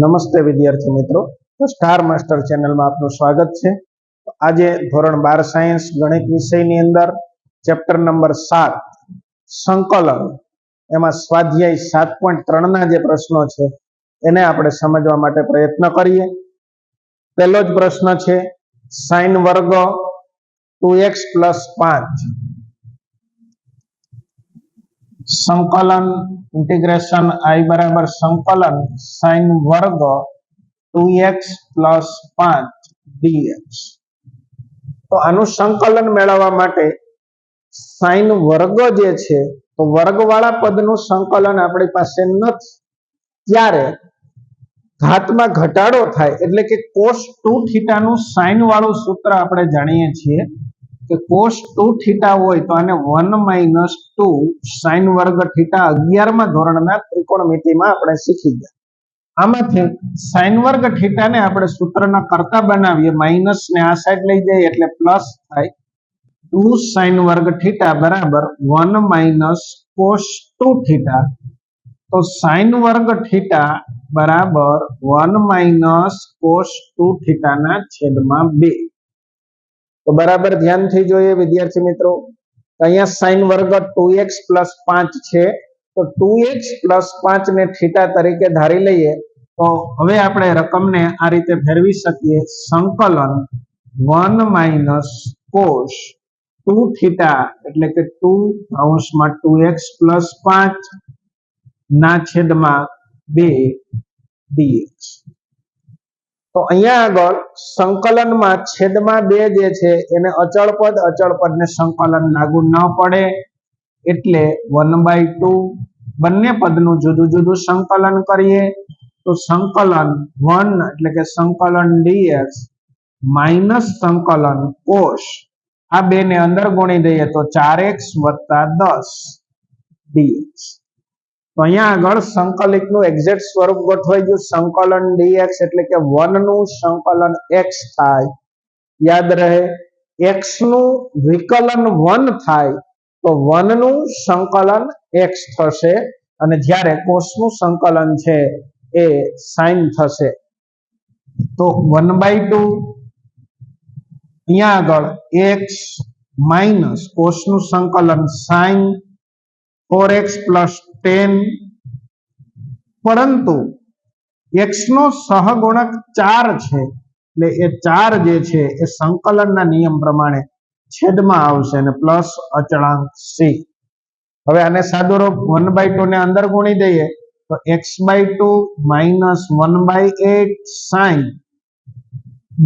નમસ્તે વિદ્યાર્થી મિત્રો, તો સ્ટાર માસ્ટર ચેનલમાં આપનું સ્વાગત છે। આજે ધોરણ 12 સાયન્સ ગણિત વિષયની અંદર ચેપ્ટર નંબર 7 સંકલન એમાં સ્વાધ્યાય 7.3 ના જે પ્રશ્નો છે એને આપણે સમજવા માટે પ્રયત્ન કરીએ। પહેલો જ પ્રશ્ન છે sin વર્ગ 2x + 5 संकलन इंटीग्रेशन I बराबर संकलन sin वर्ग 2x + 5 dx। तो आनु संकलन मेळववा माटे sin वर्ग जे छे तो वर्गवाळा पदनुं संकलन आपणी पासे नथी, त्यारे घातमां घटाडो थाय एटले के cos 2θ नुं sin वाळुं सूत्र आपणे जाणीए छीए કે cos 2θ હોય તો આને 1 - 2 sin વર્ગ θ 11મા ધોરણના ત્રિકોણમિતિમાં આપણે શીખી ગયા। આમાંથી sin વર્ગ θ ને આપણે સૂત્રના કરતા બનાવીએ, માઈનસ ને આ સાઈડ લઈ જઈએ એટલે પ્લસ થાય। 2 sin વર્ગ θ બરાબર 1 - cos 2θ। તો sin વર્ગ θ બરાબર 1 - cos 2θ ના છેદમાં 2। तो बराबर ध्यान थी जोईए विद्यार्थी मित्रों, अहींया sin वर्ग 2x + 5 छे तो 2x + 5 ने थीटा तरीके धारी लईए तो हवे आपणे रकमने आ रीते फेरवी सकीए। संकलन 1 - cos 2θ એટલે કે 2(2x + 5 ના છેદમાં 2 dx। तो अहींया आगळ संकलन में छेद में 2 जे छे एने अचल पद ने संकलन लागू न पड़े एटले 1/2 बंने पदनुं जुदुं जुदुं संकलन करीए तो संकलन 1 એટલે કે संकलन dx माइनस संकलन cos आ बे ने अंदर गुणी दईए तो 4x + 10 dx। तो अहींया आगळ संकलितनुं एक्जेक्ट स्वरूप गोठवाई गयुं। संकलन dx એટલે કે 1 નું संकलन x थाय, याद रहे x નું विकलन 1 थाय तो 1 નું संकलन x थशे અને જ્યારે cos નું संकलन छे ए sin थशे। तो 1/2 अहींया आगळ x माइनस cos નું संकलन sin 4x + 10 परंतु x नो सहगुणक 4 छे એટલે એ 4 જે છે એ સંકલનના નિયમ પ્રમાણે છેદમાં આવશે અને પ્લસ અચળાંક c। હવે આને સાદો રૂપ 1/2 ને અંદર ગુણી દઈએ તો x/2 - 1/8 sin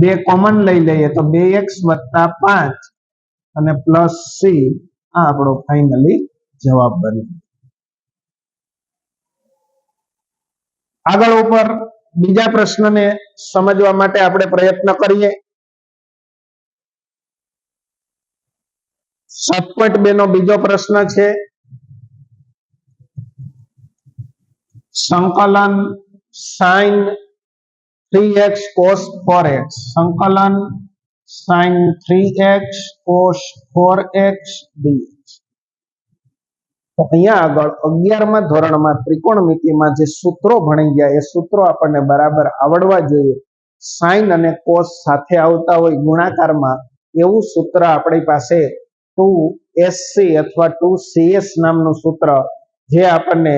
2 કોમન લઈ લઈએ તો 2x + 5 અને પ્લસ c આ આપણો ફાઇનલી જવાબ બન્યો। આગળ ઉપર બીજા પ્રશ્નને સમજવા માટે આપણે પ્રયત્ન કરીએ। 7.2 નો બીજો પ્રશ્ન છે સંકલન sin 3x cos 4x સંકલન sin 3x cos 4x dx। तो अहींया आगळ 11मा धोरणमां त्रिकोणमितिमां जे सूत्रो भणी गया ए सूत्रो आपणने बराबर आवडवा जोईए। sin अने cos साथे आवता होय गुणाकारमां एवुं सूत्र आपणी पासे 2sc अथवा 2cs नामनुं सूत्र जे आपणने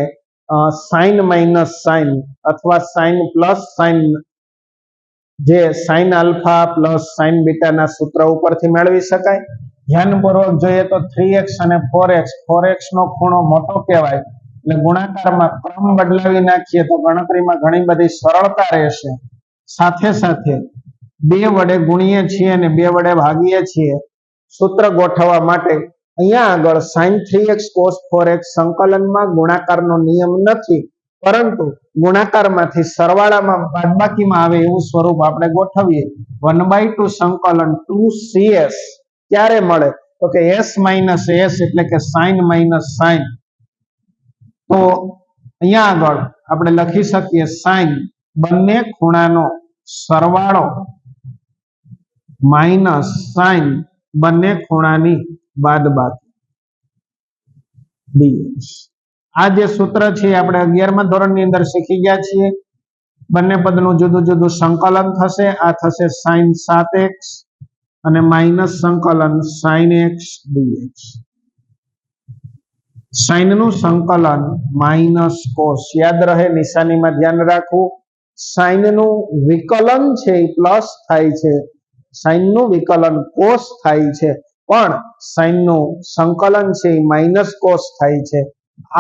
sin - sin अथवा sin + sin जे sin α + sin β ना सूत्र उपरथी मेळवी शकाय। ध्यानपूर्वक જોઈએ तो 3x અને 4x નો ખૂણો મોટો કહેવાય એટલે ગુણાકારમાં ક્રમ બદલાવી નાખીએ તો ગણતરીમાં ઘણી બધી સરળતા રહેશે। સાથે સાથે 2 વડે ગુણીએ છીએ અને 2 વડે ભાગીએ છીએ। સૂત્ર ગોઠવવા માટે અહીંયા આગળ sin 3x cos 4x સંકલનમાં ગુણાકારનો નિયમ નથી, પરંતુ ગુણાકારમાંથી સરવાળામાં બાદબાકીમાં આવે એવું સ્વરૂપ આપણે ગોઠવીએ। 1/2 સંકલન 2cs क्यारे मळे तो के s - s એટલે કે sin - sin। तो અહીંયા આગળ આપણે લખી શકીએ sin બંને ખૂણાનો સરવાળો માઈનસ sin બંને ખૂણાની બાદબાકી dx। આ જે સૂત્ર છે આપણે 11મા ધોરણની અંદર શીખી ગયા છીએ। બંને પદનું જુદું જુદું સંકલન થશે. આ થશે sin 7x અને માઇનસ સંકલન sin x dx. sin નું સંકલન માઇનસ કોસ, યાદ રહે, નિશાનીમાં ધ્યાન રાખવું. sin નું વિકલન છે એ પ્લસ થાય છે, sin નું વિકલન કોસ થાય છે, પણ sin નું સંકલન છે એ માઇનસ કોસ થાય છે.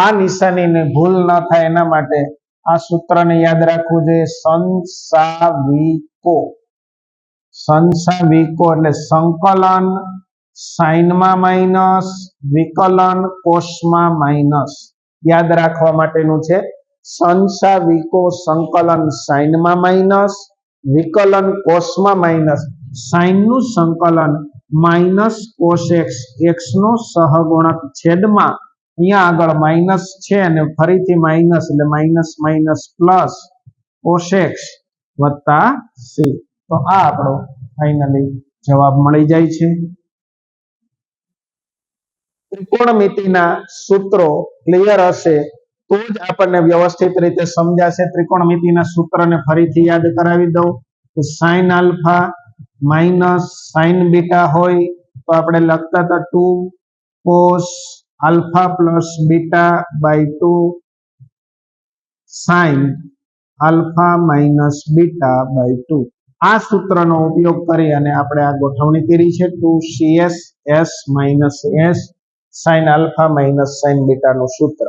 આ નિશાનીને ભૂલ ન થાય એના માટે આ સૂત્રને યાદ રાખવું જોઈએ. સંસાવિકો, સંસાવિકો એટલે સંકલન સાઈનમાં માઇનસ, વિકલન કોસમાં માઇનસ. યાદ રાખવા માટેનું છે. સંસાવિકો સંકલન સાઈનમાં માઇનસ, વિકલન કોસમાં માઇનસ. સાઈનનું સંકલન માઇનસ કોસ એક્સ, એક્સ નો સહગુણક છેદમાં અહીંયા આગળ માઇનસ છે અને ફરીથી માઇનસ એટલે minus minus plus cos x વત્તા સી. તો આ આપણો ફાઇનલી જવાબ મળી જાય છે. ત્રિકોણમિતિના સૂત્રો ક્લિયર હશે તો જ આપણને વ્યવસ્થિત રીતે સમજાશે. ત્રિકોણમિતિના સૂત્રને ફરીથી યાદ કરાવી દઉં તો sine alpha minus sine beta હોય તો આપણે લખતા હતા 2 cos alpha plus beta by 2 sine alpha minus beta by 2. આ સૂત્રનો ઉપયોગ કરી અને આપણે આ ગોઠવણી કરી છે. 2cs s minus s sign alpha minus sine beta નું સૂત્ર.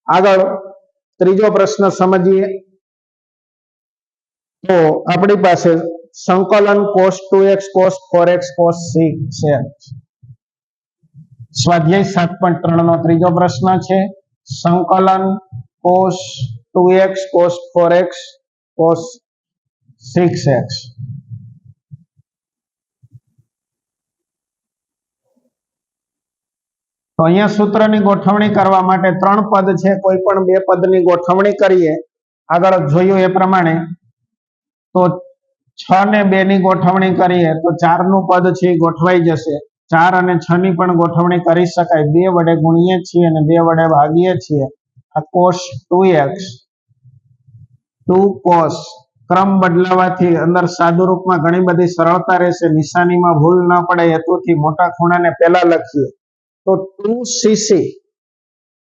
આગળ ત્રીજો પ્રશ્ન સમજીએ તો આપણી પાસે સંકલન cos 2x cos 4x cos 6 છે. સ્વાધ્યાય 7.3 નો ત્રીજો પ્રશ્ન છે. સંકલન cos 2x cos 4x cos 6x. તો અહીંયા સૂત્રની ગોઠવણી કરવા માટે 3 પદ છે, કોઈ પણ 2 પદની ગોઠવણી કરીએ. આગળ જોયું એ પ્રમાણે તો 6 ને 2 ની ગોઠવણી કરીએ તો 4 નું પદ છે એ ગોઠવાઈ જશે. 4 અને 6 ની પણ ગોઠવણી કરી શકાય. 2 વડે ગુણીએ છીએ અને 2 વડે ભાગીએ છીએ. આ cos 2x 2 cos ક્રમ બદલાવાથી અંદર સાદુ રૂપમાં ઘણી બધી સરળતા રહેશે. નિશાનીમાં ભૂલ ન પડે હેતુથી મોટા ખૂણાને પહેલા લખીએ તો 2cc.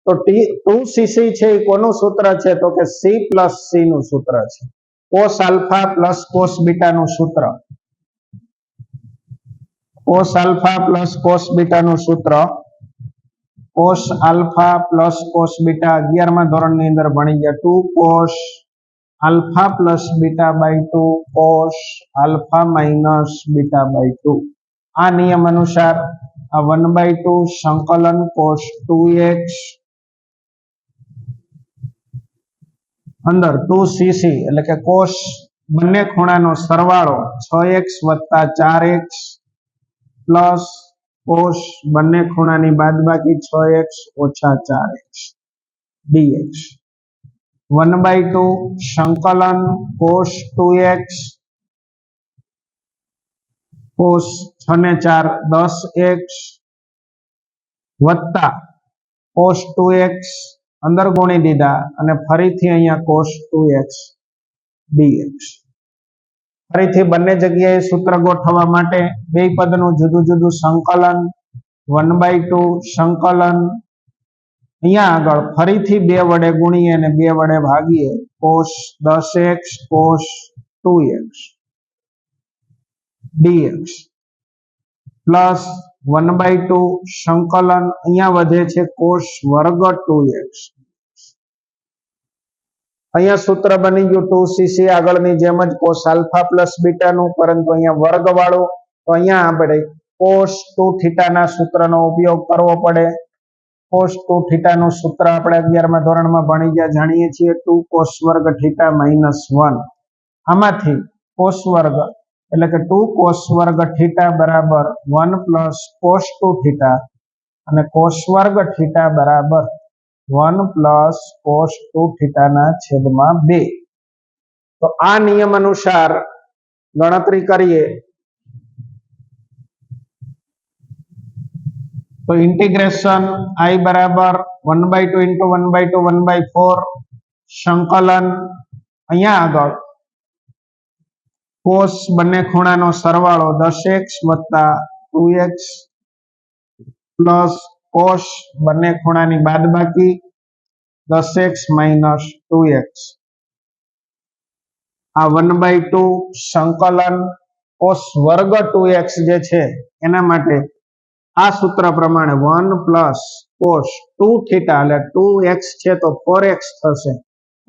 તો 2cc છે એ કોનું સૂત્ર છે તો કે c પ્લસ c નું સૂત્ર છે. cos alpha plus cos beta નું સૂત્ર, cos alpha plus cos beta નું સૂત્ર, cos alpha plus cos beta 11મા ધોરણની અંદર ભણી ગયા. 2 cos alpha plus beta by 2 cos alpha minus beta by 2. આ નિયમ અનુસાર આ 1/2 સંકલન cos 2x અંદર 2cc એટલે કે cos બંને ખૂણાનો સરવાળો 6x વત્તા 4x પ્લસ cos બંને ખૂણાની બાદબાકી 6x ઓછા 4x dx. 1/2 સંકલન cos 2x cos 6 ને 4 10x વત્તા cos 2x અંદર ગુણી દીધા અને ફરીથી અહીંયા cos 2x dx. ફરીથી બંને જગ્યાએ સૂત્ર ગોઠવવા માટે બે પદનું જુદું જુદું સંકલન 1/2 સંકલન અહીંયા આગળ ફરીથી 2 વડે ગુણીએ અને 2 વડે ભાગીએ. cos 10x cos 2x dx plus 1/2 સંકલન અહીંયા વધે છે cos વર્ગ 2x. અહીંયા સૂત્ર બની ગયું 2cc આગળની જેમ જ cos આલ્ફા પ્લસ બીટા નું, પરંતુ અહીંયા વર્ગ વાળું. તો અહીંયા આપણે cos 2 થીટા ના સૂત્રનો ઉપયોગ કરવો પડે. cos 2 થીટા નું સૂત્ર આપણે 11મા ધોરણમાં ભણી ગયા, જાણીએ છીએ. 2 cos વર્ગ થીટા માઇનસ 1. આમાંથી cos વર્ગ એટલે કે 2 cos વર્ગ થીટા બરાબર 1 પ્લસ cos 2 થીટા અને cos વર્ગ થીટા બરાબર 1 પ્લસ cos 2 થીટા ના છેદમાં 2. તો આ નિયમ અનુસાર ગણતરી કરીએ તો ઇન્ટિગ્રેશન I બરાબર 1/2 into 1/2 1/4 સંકલન અહીંયા આગળ કોસ બંને ખૂણાનો સરવાળો 10x વત્તા 2x પ્લસ કોસ બંને ખૂણાની બાદબાકી 10x માઇનસ 2x આ 1/2 સંકલન કોસ વર્ગ 2x જે છે એના માટે આ સૂત્ર પ્રમાણે 1 પ્લસ કોસ 2 થીટા એટલે 2x છે તો 4x થશે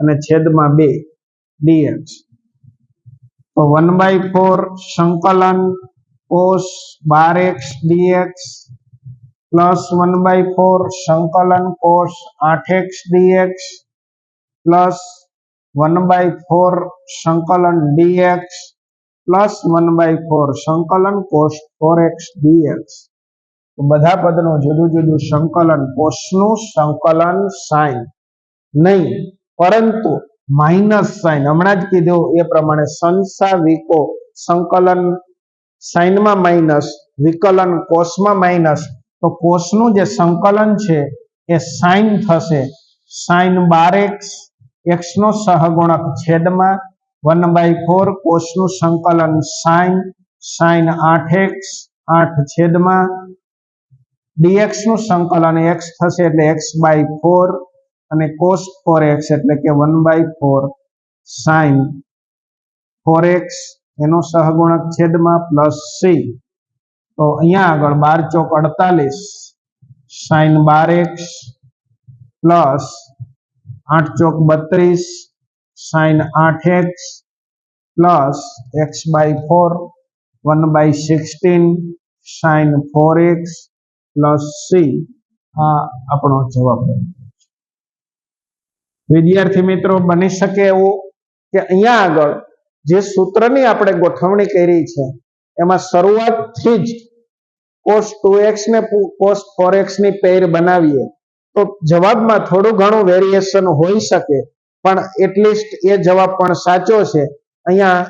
અને છેદમાં 2 dx તો 1/4 સંકલન કોસ 12x dx પ્લસ 1/4 સંકલન કોસ 8x dx પ્લસ 1/4 સંકલન dx પ્લસ 1/4 સંકલન કોસ 4x dx તો બધા પદનું જુદું જુદું સંકલન કોસનું સંકલન સાઇન નહીં પરંતુ માઇનસ સાઇન હમણાં જ કીધું એ પ્રમાણે સંસાવિકો સંકલન સાઇનમાં માઇનસ વિકલન કોસમાં માઇનસ તો કોસનું જે સંકલન છે એ સાઇન થશે સાઇન 12x x નો સહગુણક છેદમાં 1/4 કોસનું સંકલન સાઇન સાઇન 8x 8 છેદમાં dx નું સંકલન x થશે એટલે x/4 અને cos 4x એટલે કે 1/4 sin 4x એનો સહગુણક છેદમાં પ્લસ c તો અહીંયા આગળ 12 ચોક 48 sin 12x પ્લસ 8 ચોક 32 sin 8x plus x/4 1/16 sin 4x plus c આ આપણો જવાબ બને વિદ્યાર્થી મિત્રો બની શકે એવું કે અહીંયા આગળ જે સૂત્રની આપણે ગોઠવણી કરી છે એમાં શરૂઆતથી જ cos 2x ને cos 4x ની પેર બનાવીએ તો જવાબમાં થોડું ઘણું વેરિએશન હોઈ શકે પણ એટલીસ્ટ એ જવાબ પણ સાચો છે અહીંયા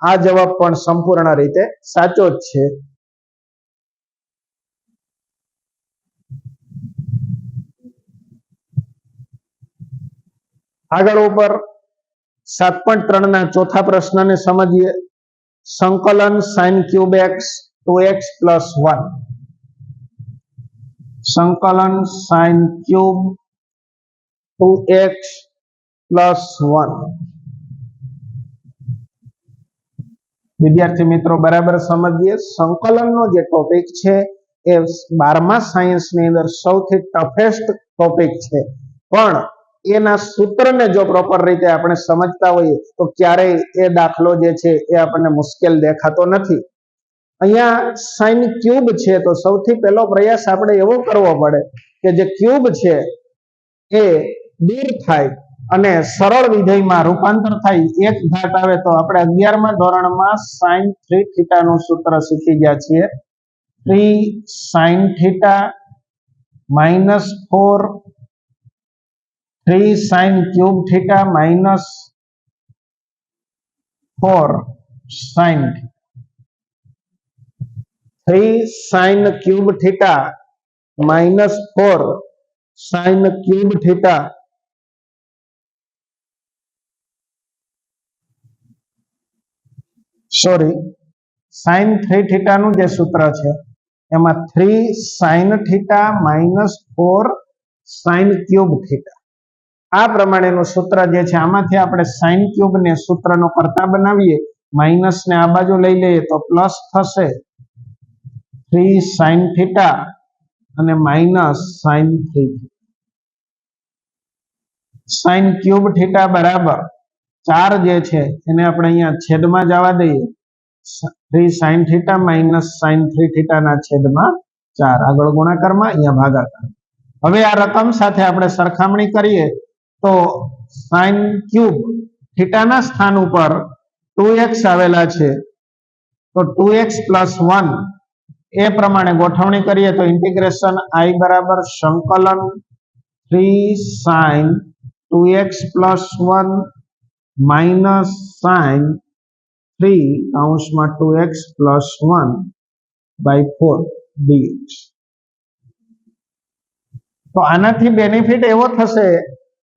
આ જવાબ પણ સંપૂર્ણ રીતે સાચો જ છે આગળ ઉપર 7.3 ના ચોથા પ્રશ્નને સમજીએ સંકલન sin cube x 2x plus 1 સંકલન sin cube 2x plus 1 વિદ્યાર્થી મિત્રો બરાબર સમજીએ સંકલનનો જે ટોપિક છે એ 12મા સાયન્સની અંદર સૌથી ટફેસ્ટ ટોપિક છે પણ એના સૂત્રને જો પ્રોપર રીતે આપણે સમજતા હોઈએ તો ક્યારેય એ દાખલો જે છે એ આપણને મુશ્કેલ દેખાતો નથી અહીંયા sin ક્યુબ છે તો સૌથી પહેલો પ્રયાસ આપણે એવો કરવો પડે કે જે ક્યુબ છે એ દૂર થાય અને સરળ વિધેયમાં રૂપાંતર થાય એક ઘાત આવે તો આપણે 11મા ધોરણમાં sin 3 થીટા નું સૂત્ર શીખી ગયા છીએ 3 sin theta -4 3 sin cube theta minus 4 sin 3 sin cube theta minus 4 sin cube theta sorry sin 3 theta નું જે સૂત્ર છે એમાં 3 sin theta minus 4 sin cube theta આ પ્રમાણેનું સૂત્ર જે છે આમાંથી આપણે sin ક્યુબ ને સૂત્રનો કરતા બનાવીએ માઈનસ ને આ બાજુ લઈ લઈએ તો પ્લસ થશે 3 sin થીટા અને minus sin 3 sin cube theta બરાબર 4 જે છે એને આપણે અહીંયા છેદમાં જવા દઈએ 3 sin theta minus sin 3 theta ના છેદમાં 4 આગળ ગુણાકારમાં અહીંયા ભાગાકાર હવે આ રકમ સાથે આપણે સરખામણી કરીએ તો sin ક્યુબ થીટા ના સ્થાન ઉપર 2x આવેલા છે તો 2x plus 1 એ પ્રમાણે ગોઠવણી કરીએ તો ઇન્ટિગ્રેશન I બરાબર સંકલન 3 sin 2x plus 1 minus sin 3 કૌંસમાં 2x plus 1 by 4 dx તો આનાથી બેનિફિટ એવો થશે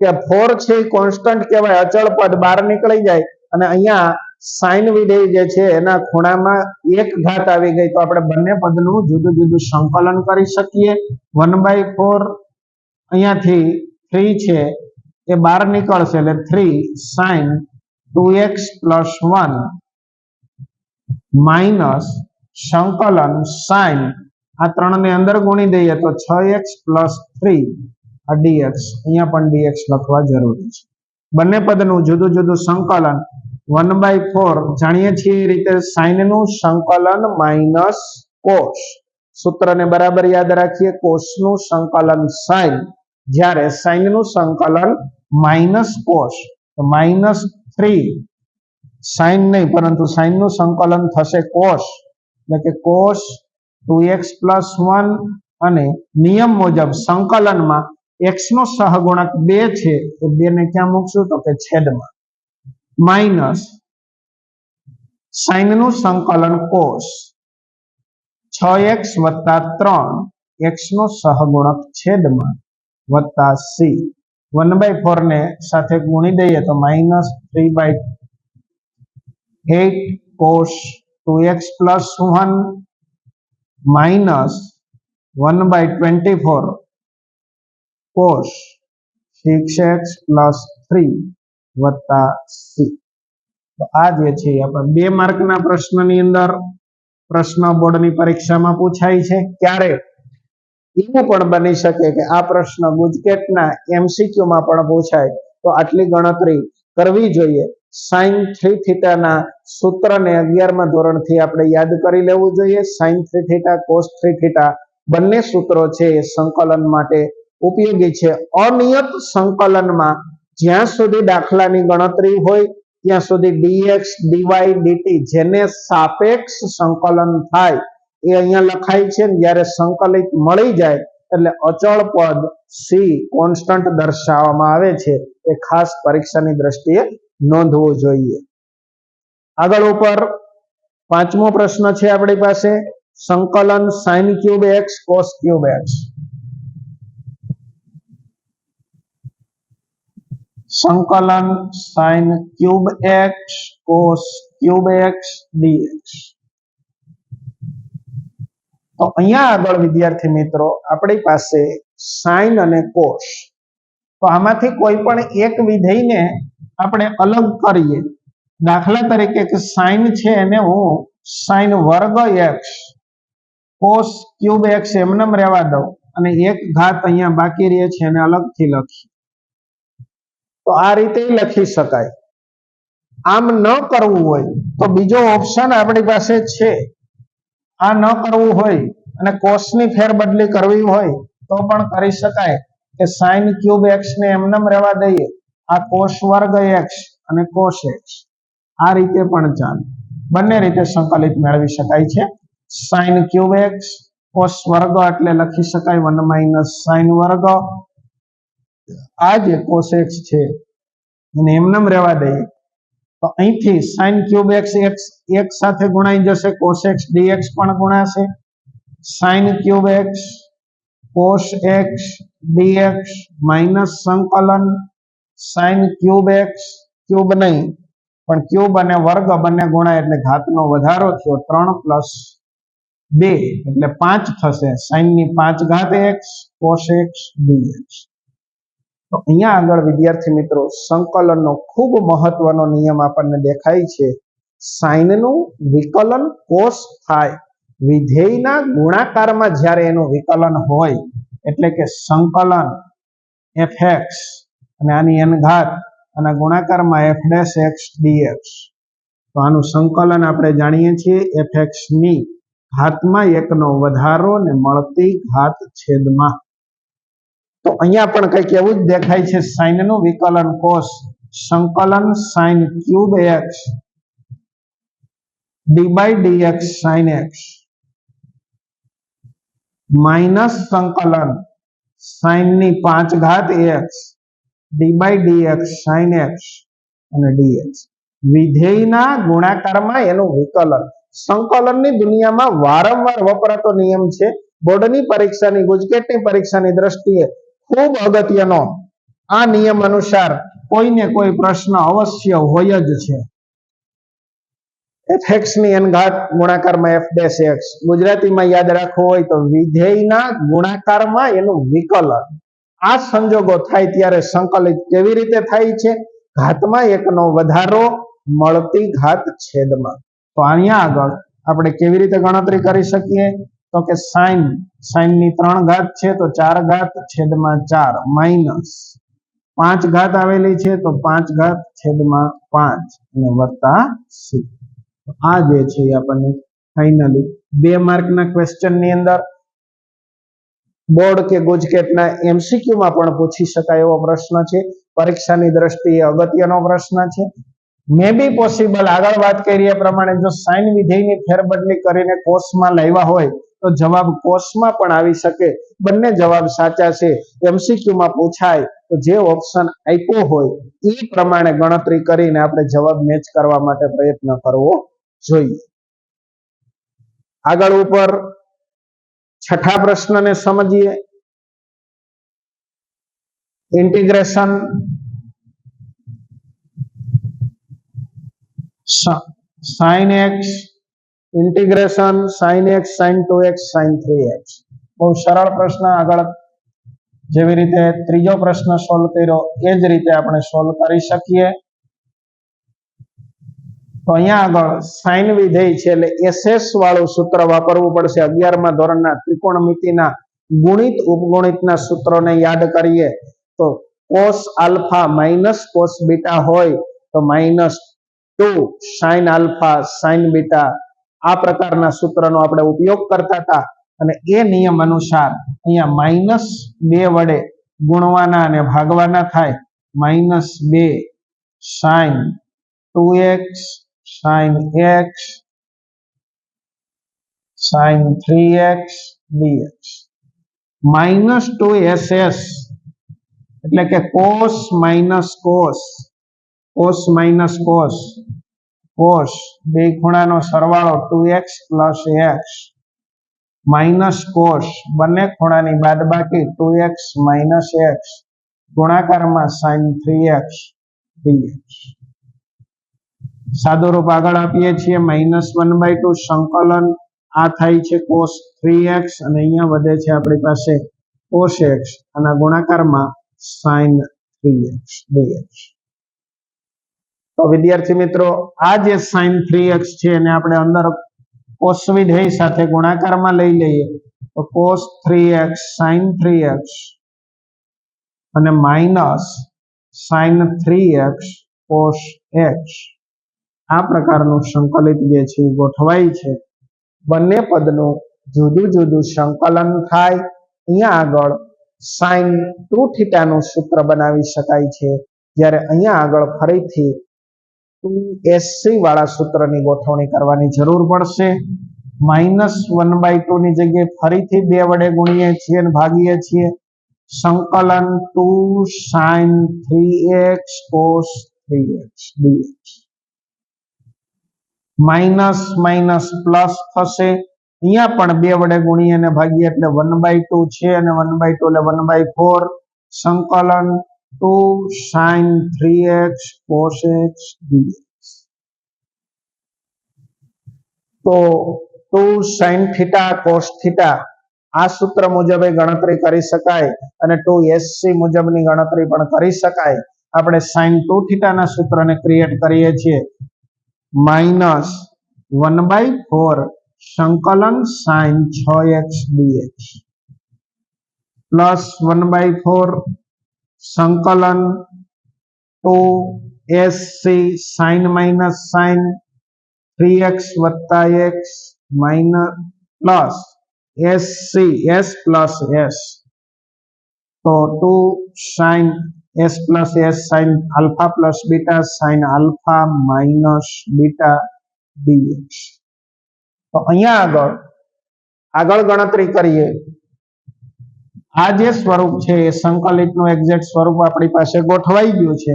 કે 4 છે એ કોન્સ્ટન્ટ કહેવાય, અચળ પદ બહાર નીકળી જાય અને અહીંયા સાઇન વિધેય જે છે એના ખૂણામાં 1 ઘાત આવી ગઈ તો આપણે બંને પદનું જુદું જુદું સંકલન કરી શકીએ. 1/4 અહીંયાથી 3 છે એ બહાર નીકળશે એટલે 3 sin 2x + 1 માઇનસ સંકલન sin આ 3 ને અંદર ગુણી દઈએ તો 6x + 3 આ dx, અહીંયા પણ dx લખવા જરૂરી છે. બંને પદનું જુદું જુદું સંકલન 1/4 જાણીએ છીએ એ રીતે sin નું સંકલન માઇનસ cos, સૂત્રને બરાબર યાદ રાખીએ, cos નું સંકલન sin, જ્યારે sin નું સંકલન માઇનસ cos તો -3 sin નહીં પરંતુ sin નું સંકલન થશે cos, એટલે કે cos 2x + 1 અને નિયમ મુજબ સંકલનમાં x નો સહગુણક 2 છે એ 2 ને ક્યાં મૂકશું તો કે છેદમાં, માઇનસ sin નું સંકલન cos 6x + 3 x નો સહગુણક છેદમાં વત્તા c, 1/4 ને સાથે ગુણી દઈએ તો -3/8 cos 2x + 1 minus 1/24 cos 6x + 3 વત્તા c. તો આ જે છે આપણે 2 માર્કના પ્રશ્નની અંદર પ્રશ્ન બોર્ડની પરીક્ષામાં પૂછાય છે. ક્યારે એવું પણ બની શકે કે આ પ્રશ્ન ગુજકેટના MCQ માં પણ પૂછાય, તો આટલી ગણતરી કરવી જોઈએ. sin 3θ ના સૂત્રને 11મા ધોરણથી આપણે યાદ કરી લેવું જોઈએ. sin 3θ cos 3θ બંને સૂત્રો છે એ સંકલન માટે ઉપયોગી છે. અનિયત સંકલનમાં જ્યાં સુધી દાખલાની ગણતરી હોય ત્યાં સુધી dx dy dt જેને સાપેક્ષ સંકલન થાય એ અહીંયા લખાય છે, જ્યારે સંકલિત મળી જાય એટલે અચળ પદ c કોન્સ્ટન્ટ દર્શાવવામાં આવે છે. એ ખાસ પરીક્ષાની દ્રષ્ટિએ નોંધવું જોઈએ. આગળ ઉપર 5મો પ્રશ્ન છે આપણી પાસે, સંકલન sin³ x cos³ x. સંકલન sin³ x cos³ x dx. તો અહીંયા આગળ વિદ્યાર્થી મિત્રો આપણી પાસે sin અને cos, તો આમાંથી કોઈ પણ એક વિધેયને આપણે અલગ કરીએ. દાખલા તરીકે કે sin છે એને હું sin વર્ગ x cos³ x એમનેમ રહેવા દઉં અને 1 ઘાત અહીંયા બાકી રહે છે એને અલગથી લખી, તો આ રીતે લખી શકાય. આમ ન કરવું હોય તો બીજો ઓપ્શન આપણી પાસે છે. આ ન કરવું હોય અને cos ની ફેરબદલી કરવી હોય તો પણ કરી શકાય કે sin³ x ને એમનેમ રહેવા દઈએ, આ cos વર્ગ x અને cos x, આ રીતે પણ ચાલે. બંને રીતે સંકલિત મેળવી શકાય છે. sin³ x cos વર્ગ એટલે લખી શકાય 1 - sin વર્ગ, આ જે cos x છે એને એમનેમ રહેવા દઈએ તો અહીંથી sin³ x એક સાથે ગુણાઈ જશે, cos x dx પણ ગુણાશે. sin³ x cos x dx minus સંકલન sin³ x ક્યુબ નહીં પણ ક્યુબ અને વર્ગ બંને ગુણાય એટલે ઘાતનો વધારો થયો, 3 + 2 એટલે 5 થશે. sin ની 5 ઘાત x cos x dx. તો અહીંયા આગળ વિદ્યાર્થી મિત્રો સંકલનનો ખૂબ મહત્વનો નિયમ આપણને દેખાય છે. sin નું વિકલન cos થાય, વિધેયના ગુણાકારમાં જ્યારે એનું વિકલન હોય એટલે કે સંકલન fx અને આની n ઘાત અને ગુણાકારમાં f' dx. તો આનું સંકલન આપણે જાણીએ છીએ fx ની ઘાતમાં 1 નો વધારો ને મળતી ઘાત છેદમાં. તો અહીંયા પણ કંઈક એવું જ દેખાય છે. sin નું વિકલન cos, સંકલન sin³ x d/dx sin x minus સંકલન sin ની 5 ઘાત x d/dx sin x અને dx. વિધેયના ગુણાકારમાં એનું વિકલન. સંકલનની દુનિયામાં વારંવાર વપરાતો નિયમ છે. બોર્ડની પરીક્ષાની, ગુજકેટની પરીક્ષાની દ્રષ્ટિએ ખૂબ અગત્યનો આ નિયમ અનુસાર કોઈને કોઈ પ્રશ્ન અવશ્ય હોય જ છે. fx ની n ઘાત ગુણાકારમાં f dash x, ગુજરાતીમાં યાદ રાખવું હોય તો વિધેયના ગુણાકારમાં એનું વિકલન. આ સંજોગો થાય ત્યારે સંકલિત કેવી રીતે થાય છે? ઘાતમાં એકનો વધારો મળતી ઘાત છેદમાં. તો અહીંયા આગળ આપણે કેવી રીતે ગણતરી કરી શકીએ? તો કે સાઈન ની 3 ઘાત છે તો 4 ઘાત છેદમાં 4 માઇનસ 5 ઘાત આવેલી છે તો 5 ઘાત છેદમાં 5 અને વત્તા c. આ જે છે આપણને ફાઇનલી 2 માર્કના ક્વેશ્ચન ની અંદર બોર્ડ કે ગુજકેટના MCQ માં પણ પૂછી શકાય એવો પ્રશ્ન છે. પરીક્ષાની દ્રષ્ટિએ અગત્યનો પ્રશ્ન છે. મે બી પોસિબલ આગળ વાત કરીએ પ્રમાણે જો સાઈન વિધેયની ફેરબદલી કરીને કોષમાં લાવ્યા હોય તો જવાબ કોષમાં પણ આવી શકે. બંને જવાબ સાચા છે. MCQ માં પૂછાય તો જે ઓપ્શન આપ્યો હોય એ પ્રમાણે ગણતરી કરીને આપણે જવાબ મેચ કરવા માટે પ્રયત્ન કરવો જોઈએ. આગળ ઉપર છઠ્ઠા પ્રશ્નને સમજીએ. Integration sin x integration sin x sin 2x sin 3x. બહુ સરળ પ્રશ્ન. આગળ જેવી રીતે ત્રીજો પ્રશ્ન સોલ્વ કર્યો એ જ રીતે આપણે સોલ્વ કરી શકીએ. તો અહીંયા આગળ સાઇન વિધેય છે એટલે SS વાળું સૂત્ર વાપરવું પડશે. 11મા ધોરણના ત્રિકોણમિતિના ગુણિત ઉપગુણિતના સૂત્રોને યાદ કરીએ તો cos alpha minus cos beta હોય તો -2 sin આલ્ફા sin બીટા, આ પ્રકારના સૂત્રનો આપણે ઉપયોગ કરતા હતા. અને એ નિયમ અનુસાર અહીંયા -2 વડે ગુણવાના અને ભાગવાના થાય. -2 sin 2x sin x sin 3x dx -2SS એટલે કે cos minus cos cos minus cos cos બે ખૂણાનો સરવાળો 2x plus x minus cos બંને ખૂણાની બાદબાકી 2x minus x ગુણાકારમાં sin 3x dx. સાદું રૂપ આગળ આપીએ છીએ. -1/2 સંકલન આ થાય છે cos 3x અને અહીંયા વધે છે આપણી પાસે cos x અને ગુણાકારમાં sin 3x dx. તો વિદ્યાર્થી મિત્રો આ જે sin 3x છે એને આપણે અંદર cos વિધેય સાથે ગુણાકારમાં લઈ લઈએ તો cos 3x sin 3x અને minus sin 3x cos x. આ પ્રકારનું સંકલિત જે છે ગોઠવાય છે. બંને પદનું જુદું જુદું સંકલન થાય. અહીંયા આગળ sin 2θ નું સૂત્ર બનાવી શકાય છે, જ્યારે અહીંયા આગળ ફરીથી 2SC વાળા સૂત્રની ગોઠવણી કરવાની જરૂર પડશે. -1/2 ની જગ્યાએ ફરીથી 2 વડે ગુણીએ છીએ અને ભાગીએ છીએ. સંકલન 2 sin 3x cos 3x dx. Minus minus plus થશે. અહીંયા પણ 2 વડે ગુણીએ અને ભાગીએ એટલે 1/2 છે અને 1/2 એટલે 1/4. સંકલન 2 sin 3x cos x dx. તો 2 sin θ cos θ આ સૂત્ર મુજબ ગણતરી કરી શકાય અને 2SC મુજબની ગણતરી પણ કરી શકાય. આપણે sin 2θ ના સૂત્રને ક્રિએટ કરીએ છીએ. -1/4 સંકલન sin 6x dx પ્લસ 1/4 સંકલન 2SC sin minus sin 3x વત્તા x minus plus SC s plus s. તો 2 sin s plus s sin alpha plus beta sin alpha minus beta dx. તો અહીંયા આગળ ગણતરી કરીએ. આ જે સ્વરૂપ છે એ સંકલિતનું એક્ઝેક્ટ સ્વરૂપ આપણી પાસે ગોઠવાઈ ગયું છે.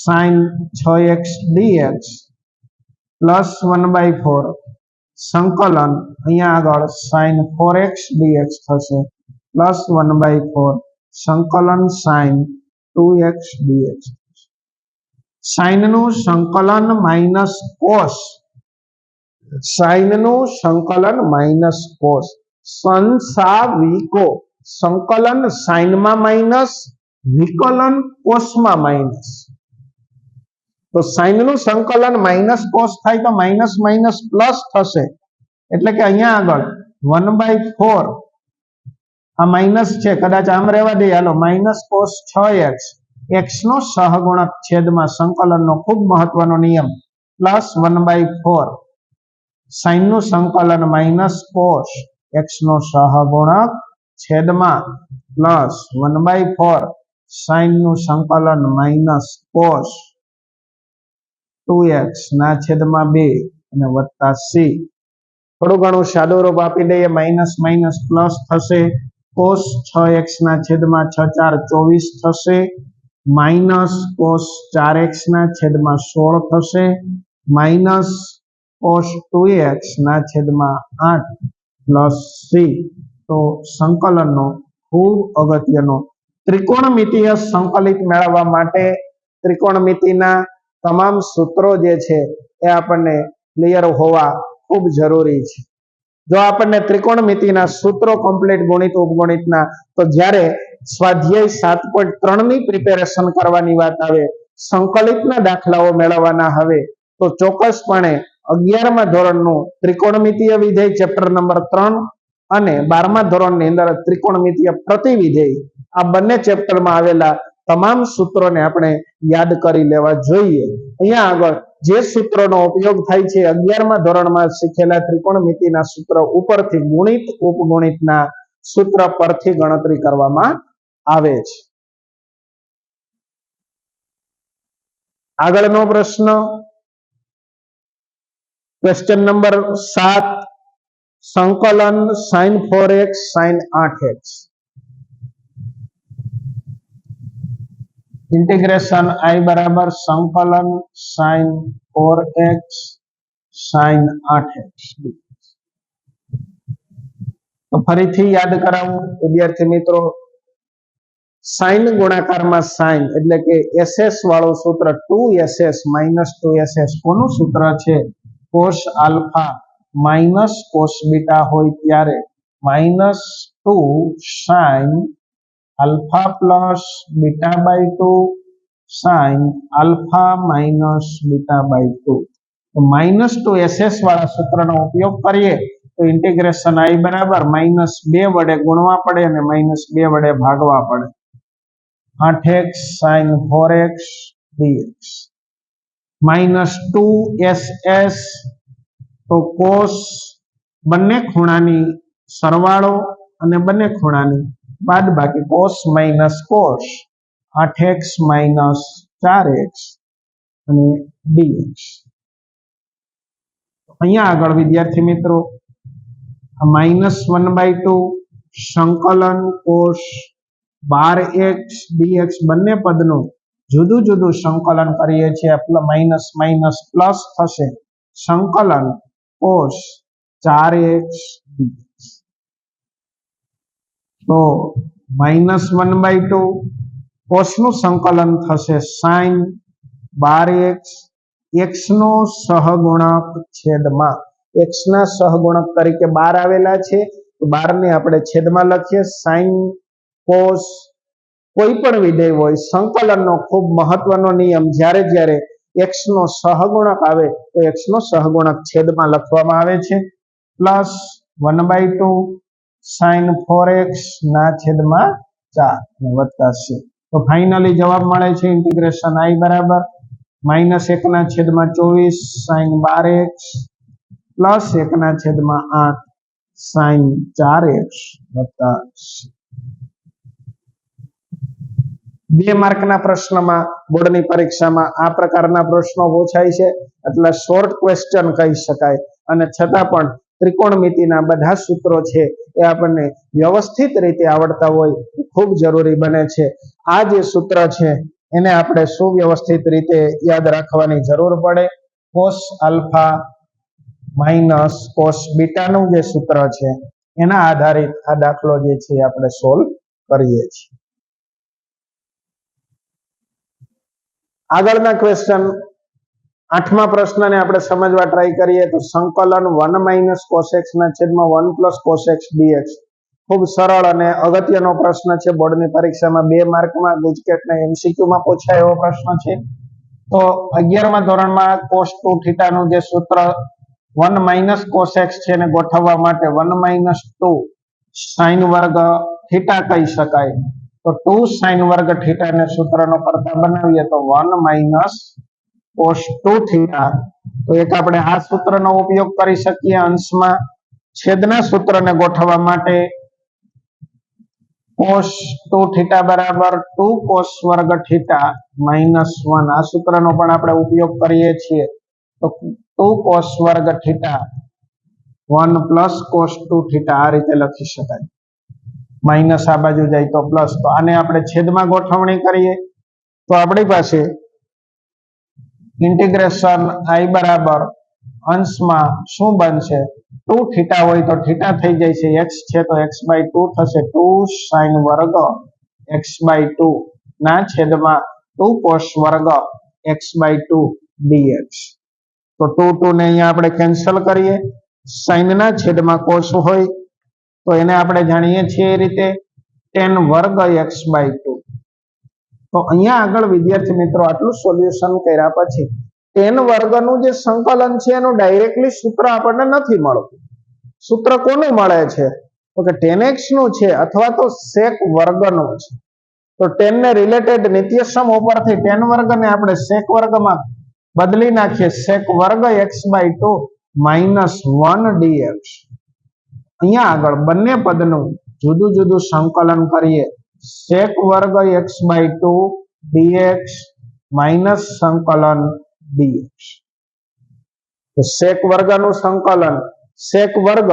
sin 6x dx પ્લસ 1/4 સંકલન અહીંયા આગળ sin 4x dx થશે પ્લસ 1/4 સંકલન sin 2x dx. સાઇન નું સંકલન માઇનસ કોસ, સાઇન નું સંકલન માઇનસ કોસ, સંસાવિકો, સંકલન સાઇનમાં માઇનસ, વિકલન કોસમાં માઇનસ. તો સાઇન નું સંકલન માઇનસ કોસ થાય તો માઇનસ માઇનસ પ્લસ થશે, એટલે કે અહીંયા આગળ 1/4 આ માઇનસ છે, કદાચ આમ રહેવા દઈએ, હાલો માઇનસ કોસ 6x, x નો સહગુણક છેદમાં સંકલનનો ખૂબ મહત્વનો નિયમ પ્લસ 1/4 સાઇન નું સંકલન માઇનસ કોસ x નો સહગુણક છેદમાં પ્લસ 1/4 સાઇન નું સંકલન માઇનસ કોસ 2x ના છેદમાં 2 અને વત્તા c. થોડું ઘણું સાદું રૂપ આપી દઈએ, માઇનસ માઇનસ પ્લસ થશે, કોસ 6x ના છેદમાં 6 4 24 થશે, માઇનસ કોસ 4x ના છેદમાં 16 થશે, માઇનસ કોસ 2x ના છેદમાં 8 પ્લસ c. તો સંકલનનો ખૂબ અગત્યનો ત્રિકોણમિતિય સંકલિત મેળવવા માટે ત્રિકોણમિતિના તમામ સૂત્રો જે છે એ આપણને ક્લિયર હોવા ખૂબ જરૂરી છે. જો આપણને ત્રિકોણમિતિના સૂત્રો કમ્પ્લીટ ગણિત ઉપગણિતના, તો જ્યારે સ્વાધ્યાય 7.3 ની પ્રિપેરેશન કરવાની વાત આવે, સંકલિતના દાખલાઓ મેળવવાના હવે, તો ચોક્કસપણે 11મા ધોરણનું ત્રિકોણમિતિય વિધેય ચેપ્ટર નંબર 3 અને 12મા ધોરણની અંદર ત્રિકોણમિતિય પ્રતિવિધેય, આ બંને ચેપ્ટરમાં આવેલા તમામ સૂત્રોને આપણે યાદ કરી લેવા જોઈએ. અહીંયા આગળ જે સૂત્રોનો ઉપયોગ થાય છે 11મા ધોરણમાં શીખેલા ત્રિકોણમિતિના સૂત્ર ઉપરથી ગુણિત ઉપગુણિતના સૂત્ર પરથી ગણતરી કરવામાં આવે છે. આગળનો પ્રશ્ન, ક્વેશ્ચન નંબર 7, સંકલન sin 4x sin 8x. Integration I बराबर संकलन sin 4x sin 8x. तो फरीथी याद करावुं विद्यार्थी मित्रों, साइन गुणाकार में साइन એટલે કે SS વાળું સૂત્ર 2SS - 2SS કોનું સૂત્ર છે? cos alpha minus cos beta હોય ત્યારે -2 sin alpha plus beta by 2 sin alpha minus beta by 2. तो -2SS वाला सूत्रનો ઉપયોગ કરીએ તો इंटीग्रेशन I बराबर -2 વડે ગુણવા પડે અને -2 વડે ભાગવા પડે. 8x sin 4x dx -2SS તો cos બંને ખૂણાની સરવાળો અને બંને ખૂણાની બાદબાકી cos minus cos 8x minus 4x અને dx. અહીંયા આગળ વિદ્યાર્થી મિત્રો -1/2 સંકલન cos 12x dx બંને પદનું જુદું જુદું સંકલન કરીએ છીએ, માઇનસ માઇનસ પ્લસ થશે, સંકલન cos 4x dx. તો -1/2 cos નું સંકલન થશે sin 12x, x નો સહગુણક છેદમાં, x ના સહગુણક તરીકે 12 આવેલા છે, તો 12 ને આપણે છેદમાં લખીએ. sin cos કોઈ પણ વિધેય હોય, સંકલનનો ખૂબ મહત્વનો નિયમ, જ્યારે જ્યારે x નો સહગુણક આવે તો x નો સહગુણક છેદમાં લખવામાં આવે છે, પ્લસ 1/2 sin 4x ના છેદમાં 4 વત્તા c. તો ફાઇનલી જવાબ મળે છે ઇન્ટિગ્રેશન I બરાબર -1 ના છેદમાં 24 sin 12x પ્લસ 1 ના છેદમાં 8 sin 4x વત્તા c. 2 માર્કના પ્રશ્નમાં બોર્ડની પરીક્ષામાં આ પ્રકારના પ્રશ્નો પૂછાય છે, એટલે શોર્ટ ક્વેશ્ચન કહી શકાય, અને છતાં પણ ત્રિકોણમિતિના બધા સૂત્રો છે એ આપણને વ્યવસ્થિત રીતે આવડતા હોય ખૂબ જરૂરી બને છે. આ જે સૂત્ર છે એને આપણે સુવ્યવસ્થિત રીતે યાદ રાખવાની જરૂર પડે. cos આલ્ફા માઇનસ cos બીટાનું જે સૂત્ર છે એના આધારિત આ દાખલો જે છે આપણે સોલ્વ કરીએ છીએ. આગળના ક્વેશ્ચન 8મા પ્રશ્નને આપણે સમજવા ટ્રાય કરીએ તો સંકલન 1 - cos x ના છેદમાં 1 + cos x dx ખૂબ સરળ અને અગત્યનો પ્રશ્ન છે. બોર્ડની પરીક્ષામાં 2 માર્કમાં ગુજકેટના એમસીક્યુમાં પૂછાય એવો પ્રશ્ન છે. તો 11મા ધોરણમાં cos 2θ નું જે સૂત્ર 1 - cos x છે એને ગોઠવવા માટે 1 - 2 sin વર્ગ θ કહી શકાય. તો 2 sin વર્ગ θ ને સૂત્રનો કરતા બનાવીએ તો 1 - cos 2θ. તો એક આપણે આ સૂત્રનો ઉપયોગ કરી શકીએ અંશમાં. છેદના સૂત્રને ગોઠવવા માટે cos 2θ બરાબર 2 cos વર્ગ θ -1 આ સૂત્રનો પણ આપણે ઉપયોગ કરીએ છીએ. તો 2 cos વર્ગ θ 1 + cos 2θ આ રીતે લખી શકાય. માઇનસ આ બાજુ જાય તો પ્લસ. તો આને આપણે છેદમાં ગોઠવણી કરીએ તો આપણી પાસે ઇન્ટિગ્રેશન I બરાબર અંશમાં શું બનશે 2θ હોય તો θ થઈ જાય છે, x છે તો x/2 થશે. 2 sin વર્ગ x/2 ના છેદમાં 2 cos વર્ગ x/2 dx. તો 2 ને અહીંયા આપણે કેન્સલ કરીએ. sin ના છેદમાં cos હોય તો એને આપણે જાણીએ છીએ એ રીતે tan વર્ગ x/2. તો અહીંયા આગળ વિદ્યાર્થી મિત્રો આટલું સોલ્યુશન કર્યા પછી tan વર્ગનું જે સંકલન છે એનું ડાયરેક્ટલી સૂત્ર આપણને નથી મળતું. સૂત્ર કોનું મળે છે તો કે tan x નું છે અથવા તો sec વર્ગનું છે. તો tan ને રિલેટેડ નિત્યસમ ઉપરથી tan વર્ગને આપણે sec વર્ગમાં બદલી નાખીએ. sec વર્ગ x/2 -1 dx. અહીંયા આગળ બંને પદનું જુદું જુદું સંકલન કરીએ. sec વર્ગ x/2 dx માઇનસ સંકલન dx. તો sec વર્ગનું સંકલન sec વર્ગ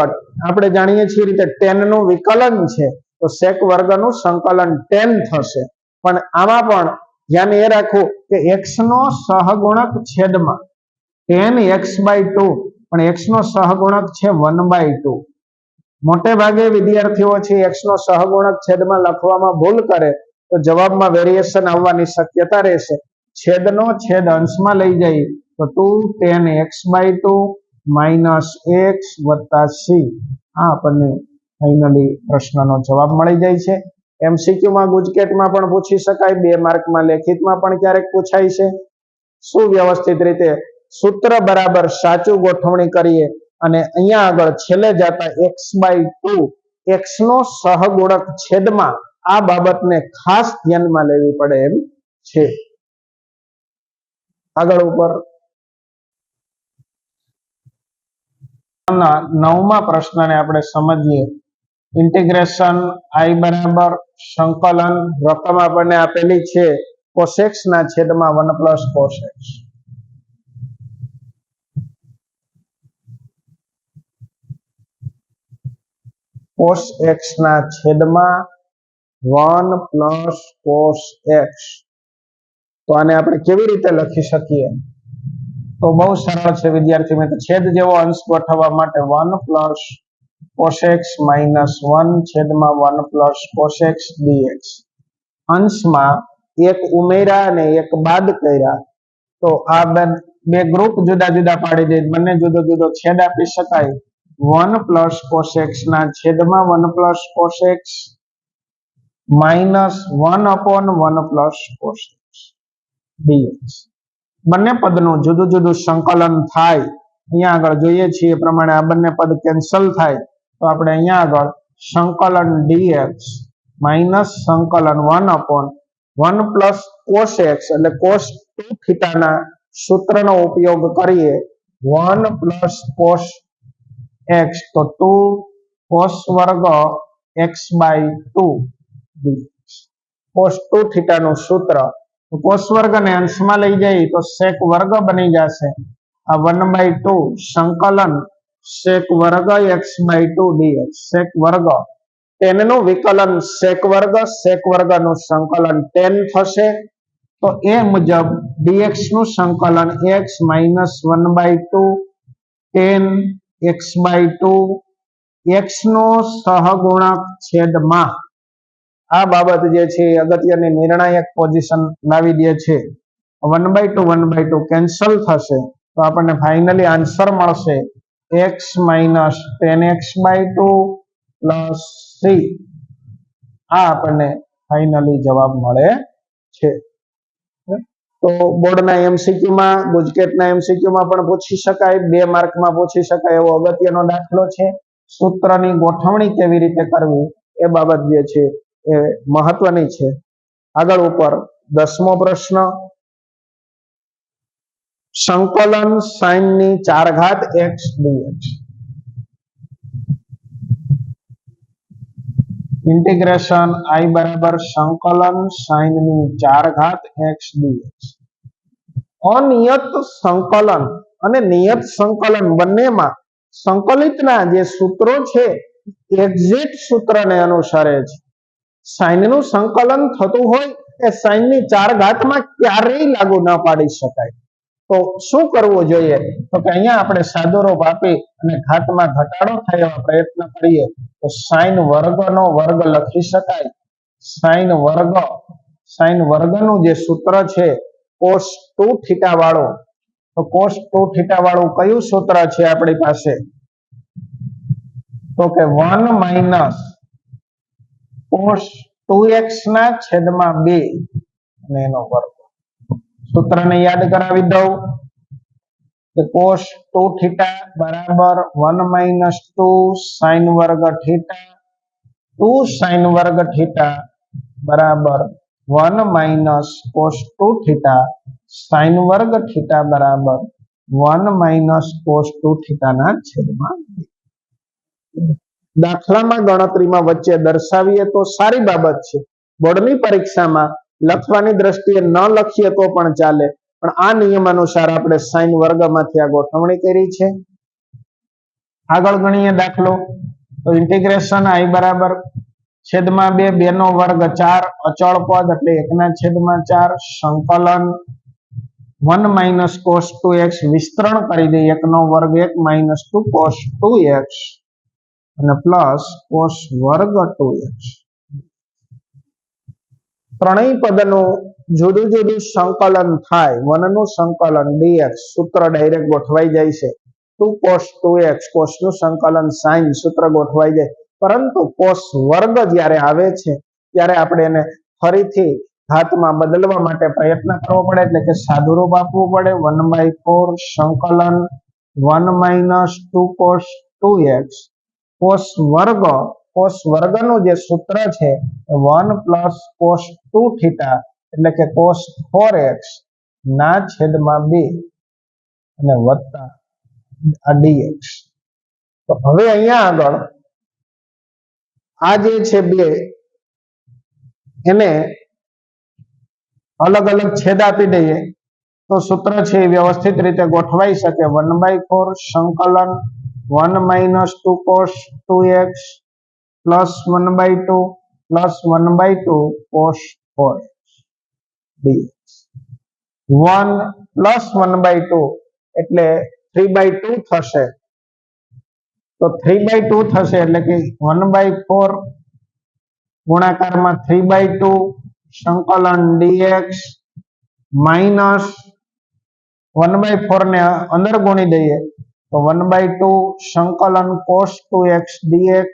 આપણે જાણીએ છીએ રીતે tan નું વિકલન છે તો sec વર્ગનું સંકલન tan થશે. પણ આમાં પણ ધ્યાન એ રાખવું કે x નો સહગુણક છેદમાં tan x/2 પણ x નો સહગુણક છે 1/2. મોટે ભાગે વિદ્યાર્થીઓ છે x નો સહગુણક છેદમાં લખવામાં ભૂલ કરે તો જવાબમાં વેરિએશન આવવાની શક્યતા રહેશે. છેદનો છેદ અંશમાં લઈ જઈએ તો 2 tan x/2 - x + c આ આપણને ફાઇનલી પ્રશ્નનો જવાબ મળી જાય છે. એમસીક્યુમાં ગુજકેટમાં પણ પૂછી શકાય, 2 માર્કમાં લેખિતમાં પણ ક્યારેક પૂછાય છે. સુવ્યવસ્થિત રીતે સૂત્ર બરાબર સાચું ગોઠવણી કરીએ અને અહીંયા આગળ છેલ્લે જતા x/2 x નો સહગુણક છેદમાં આ બાબતને ખાસ ધ્યાનમાં લેવી પડે એમ છે. આગળ ઉપર 9મા પ્રશ્નને આપણે સમજીએ. ઇન્ટિગ્રેશન I બરાબર સંકલન રકમ આપણને આપેલી છે cos x ના છેદમાં 1 + cos x. cos x ના છેદમાં 1 + cos x. તો આને આપણે કેવી રીતે લખી શકીએ તો બહુ સરળ છે વિદ્યાર્થી મિત્રો. છેદ જેવો અંશ ગોઠવવા માટે 1 + cos x - 1 છેદમાં 1 + cos x dx. અંશમાં એક ઉમેર્યા અને એક બાદ કર્યા તો આ બે ગ્રુપ જુદા જુદા પાડી દે, બંને જુદો જુદો છેદ આપી શકાય. 1 + cos x ના છેદમાં 1 + cos x -1/1 + cos x dx. બંને પદનું જુદું જુદું સંકલન થાય. અહીંયા આગળ જોઈએ છીએ પ્રમાણે આ બંને પદ કેન્સલ થાય તો આપણે અહીંયા આગળ સંકલન dx માઇનસ સંકલન 1/1 + cos x એટલે cos 2θ ના સૂત્રનો ઉપયોગ કરીએ. 1 + cos x તો 2 cos વર્ગ x/2 dx. cos 2θ નું સૂત્ર cos વર્ગને અંશમાં લઈ જઈએ તો sec વર્ગ બની જશે. આ 1/2 સંકલન sec વર્ગ x/2 dx. sec વર્ગ tan નું વિકલન sec વર્ગનું સંકલન tan થશે. તો એ મુજબ dx નું સંકલન x - 1/2 tan x/2 x નો સહગુણક છેદમાં આ બાબત જે છે અગત્યની નિર્ણાયક પોઝિશન લાવી દે છે. 1/2 કેન્સલ થશે તો આપણને ફાઇનલી આન્સર મળશે x માઇનસ 10x/2 પ્લસ 3. આ આપણને ફાઇનલી જવાબ મળે છે. તો બોર્ડના એમસીક્યુ માં ગુજકેટના એમસીક્યુ માં પણ પૂછી શકાય, 2 માર્કમાં પૂછી શકાય એવો અગત્યનો દાખલો છે. સૂત્રની ગોઠવણી કેવી રીતે કરવી એ બાબત જે છે એ મહત્વની છે. આગળ ઉપર 10મો પ્રશ્ન, સંકલન sin ની 4 ઘાત x dx. इंटीग्रेशन I बराबर संकलन sin ની 4 घात x dx. अनियत संकलन અને નિયત સંકલન બંનેમાં સંકલિતના જે સૂત્રો છે એક્ઝેક્ટ સૂત્રને અનુસરે છે. sin નું સંકલન થતું હોય એ sin ની 4 ઘાતમાં ક્યારેય લાગુ ન પાડી શકાય. તો શું કરવું જોઈએ? તો કે અહીંયા આપણે સાદુરૂપ આપી અને ઘાતમાં ઘટાડો થાય એવા પ્રયત્ન કરીએ તો sin વર્ગનો વર્ગ લખી શકાય. sin વર્ગનું જે સૂત્ર છે cos 2 થીટા વાળું, તો cos 2 થીટા વાળું કયું સૂત્ર છે આપણી પાસે? તો કે 1 માઇનસ cos 2x ના છેદમાં 2 અને એનો વર્ગ. સૂત્રને યાદ કરાવી દઉં કે cos 2 થીટા બરાબર 1 માઇનસ 2 sin વર્ગ થીટા, 2 sin વર્ગ થીટા બરાબર 1 માઇનસ cos 2 થીટા, sin વર્ગ થીટા બરાબર 1 માઇનસ cos 2 થીટા ના છેદમાં 2. દાખલામાં ગણતરીમાં વચ્ચે દર્શાવીએ તો સારી બાબત છે. બોર્ડની પરીક્ષામાં લખવાની દ્રષ્ટિએ ન લખીએ તો પણ ચાલે, પણ આ નિયમ અનુસાર આપણે sin વર્ગમાંથી આ ગોઠવણી કરી છે. આગળ ગણીએ દાખલો, તો ઇન્ટિગ્રેશન I બરાબર છેદમાં 2, 2 નો વર્ગ 4, અચળ પદ એટલે 1 ના છેદમાં 4, સંકલન 1 માઇનસ cos 2x વિસ્તરણ કરી દઈએ, 1 નો વર્ગ 1 માઇનસ 2 cos 2x અને પ્લસ cos વર્ગ 2x. ત્રણેય પદનું જુદું જુદું સંકલન થાય, 1 નું સંકલન dx સૂત્ર ડાયરેક્ટ ગોઠવાઈ જાય છે. 2 cos 2x cos નું સંકલન sin સૂત્ર ગોઠવાઈ જાય, પરંતુ cos વર્ગ જ્યારે આવે છે ત્યારે આપણે એને ફરીથી ઘાતમાં બદલવા માટે પ્રયત્ન કરવો પડે, એટલે કે સાદુરૂપ આપવું પડે. 1/4 સંકલન 1 માઇનસ 2 cos 2x cos વર્ગનું જે સૂત્ર છે 1 પ્લસ cos 2 થીટા એટલે કે cos 4x ના છેદમાં 2 અને વત્તા આ dx. તો હવે અહીંયા આગળ આ જે છે 2 એને અલગ અલગ છેદ આપી દઈએ તો સૂત્ર છે એ વ્યવસ્થિત રીતે ગોઠવાઈ શકે. 1/4 સંકલન 1 minus 2 cos 2x plus 1/2 plus 1/2 cos 4x dx. 1 plus 1/2 એટલે 3/2 થશે, તો 3/2 થશે એટલે કે 1/4 ગુણાકારમાં 3/2 સંકલન dx માઇનસ 1/4 ને અંદર ગુણી દઈએ તો 1/2 સંકલન cos 2x dx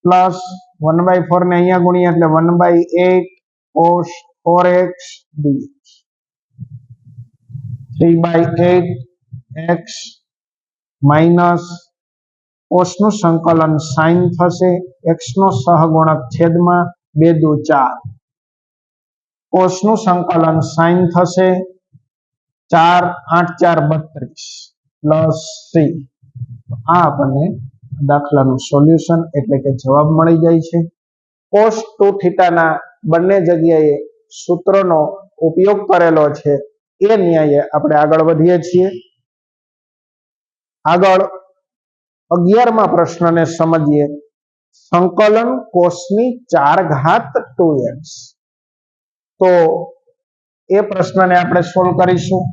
પ્લસ 1/4 ને અહીંયા ગુણીએ એટલે 1/8 cos 4x dx. 3/8x minus cos નું સંકલન sin થશે, x નો સહગુણક છેદમાં 2 દુ 4, cos નું સંકલન sin થશે 4 8 4 32 પ્લસ 3. આ આપણને દાખલાનું સોલ્યુશન એટલે કે જવાબ મળી જાય છે. cos 2 થીટાના બંને જગ્યાએ સૂત્રનો ઉપયોગ કરેલો છે એ ન્યાયે આપણે આગળ વધીએ છીએ. આગળ 11મા પ્રશ્નને સમજીએ. સંકલન cos ની 4 ઘાત 2x. તો એ પ્રશ્નને આપણે સોલ્વ કરીશું.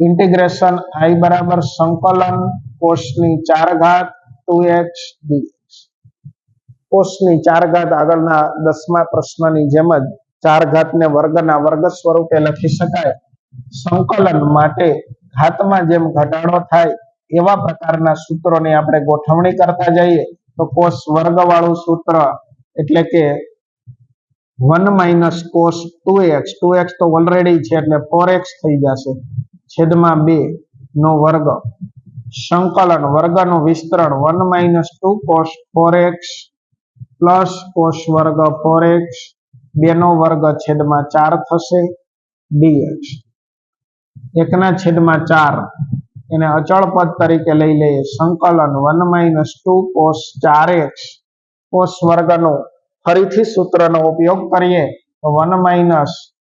इंटीग्रेशन I बराबर संकलन cos ની 4 घात 2x dx. cos ની 4 घात આગળના 10મા પ્રશ્નની જેમ જ 4 ઘાતને વર્ગના વર્ગ સ્વરૂપે લખી શકાય. સંકલન માટે ઘાતમાં જેમ ઘટાડો થાય એવા પ્રકારના સૂત્રોની આપણે ગોઠવણી કરતા જઈએ તો કોસ વર્ગ વાળું સૂત્ર એટલે કે 1 માઇનસ કોસ 2x, 2x તો ઓલરેડી છે એટલે 4x થઈ જશે છેદમાં 2 નો વર્ગ. સંકલન વર્ગનું વિસ્તરણ 1 minus 2 cos 4x plus cos વર્ગ 4x 2 નો વર્ગ છેદમાં 4 થશે dx. 1/4 એને અચળ પદ તરીકે લઈ લઈએ. સંકલન 1 માઇનસ 2 કોસ 4x કોસ વર્ગનો ફરીથી સૂત્રનો ઉપયોગ કરીએ તો 1 માઇનસ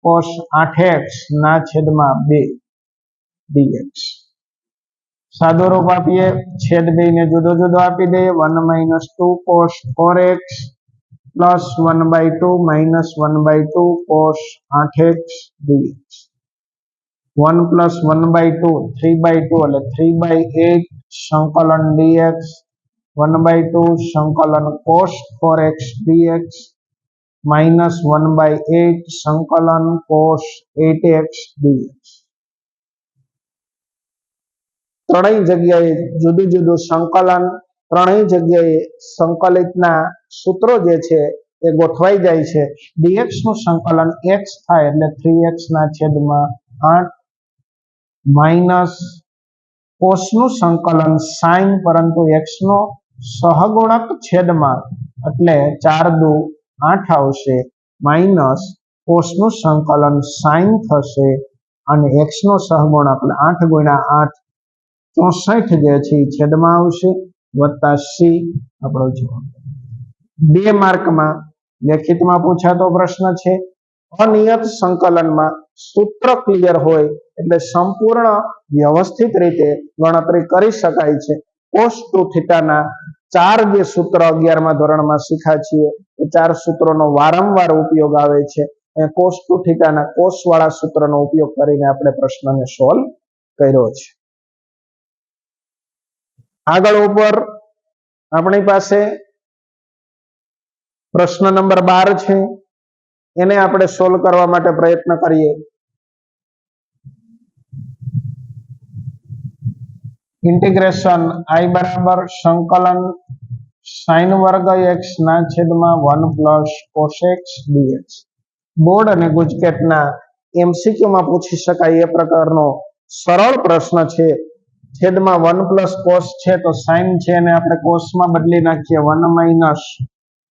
કોસ 8x ના છેદમાં 2 dx. સાદું રૂપ આપીએ, છેદ 2 ને જુદો જુદો આપી દઈએ. 1 minus 2 cos 4x plus 1/2 minus 1/2 cos 8x dx. 1 plus 1/2 3/2 એટલે 3/8 સંકલન dx. 1/2 સંકલન કોસ 4x dx માઇનસ 1/8 સંકલન કોસ 8x dx. ત્રણેય જગ્યાએ જુદું જુદું સંકલન, ત્રણેય જગ્યાએ સંકલિતના સૂત્રો જે છે એ ગોઠવાઈ જાય છે. dx નું સંકલન x થાય એટલે 3x ના છેદમાં 8 માઇનસ કોસનું સંકલન સાઇન પરંતુ x નો સહગુણક છેદમાં એટલે 4 દુ 8 આવશે માઇનસ કોસનું સંકલન સાઇન થશે અને x નો સહગુણક એટલે 8 ગુણ્યા 8 64 જે છે છેદમાં આવશે વત્તા c આપણો જવાબ. 2 માર્કમાં લેખિતમાં પૂછાતો પ્રશ્ન છે. અનિયત સંકલનમાં સૂત્ર ક્લિયર હોય એટલે સંપૂર્ણ વ્યવસ્થિત રીતે ગણતરી કરી શકાય છે. cos 2 થીટાના 4 જે સૂત્ર 11મા ધોરણમાં શીખ્યા છીએ એ 4 સૂત્રોનો વારંવાર ઉપયોગ આવે છે. cos 2 થીટાના કોસ વાળા સૂત્રનો ઉપયોગ કરીને આપણે પ્રશ્નને સોલ્વ કર્યો છે. આગળ ઉપર આપણી પાસે પ્રશ્ન નંબર 12 છે, એને આપણે સોલ્વ કરવા માટે પ્રયત્ન કરીએ. ઇન્ટિગ્રેશન I બરાબર સંકલન sin વર્ગ x ના છેદમાં 1 plus cos x dx. Board અને ગુજકેટના MCQ માં પૂછી શકાય એ પ્રકારનો સરળ પ્રશ્ન છે. છેદમાં 1 પ્લસ કોસ છે તો સાઇન છે અને આપણે કોસમાં બદલી નાખીએ 1 માઇનસ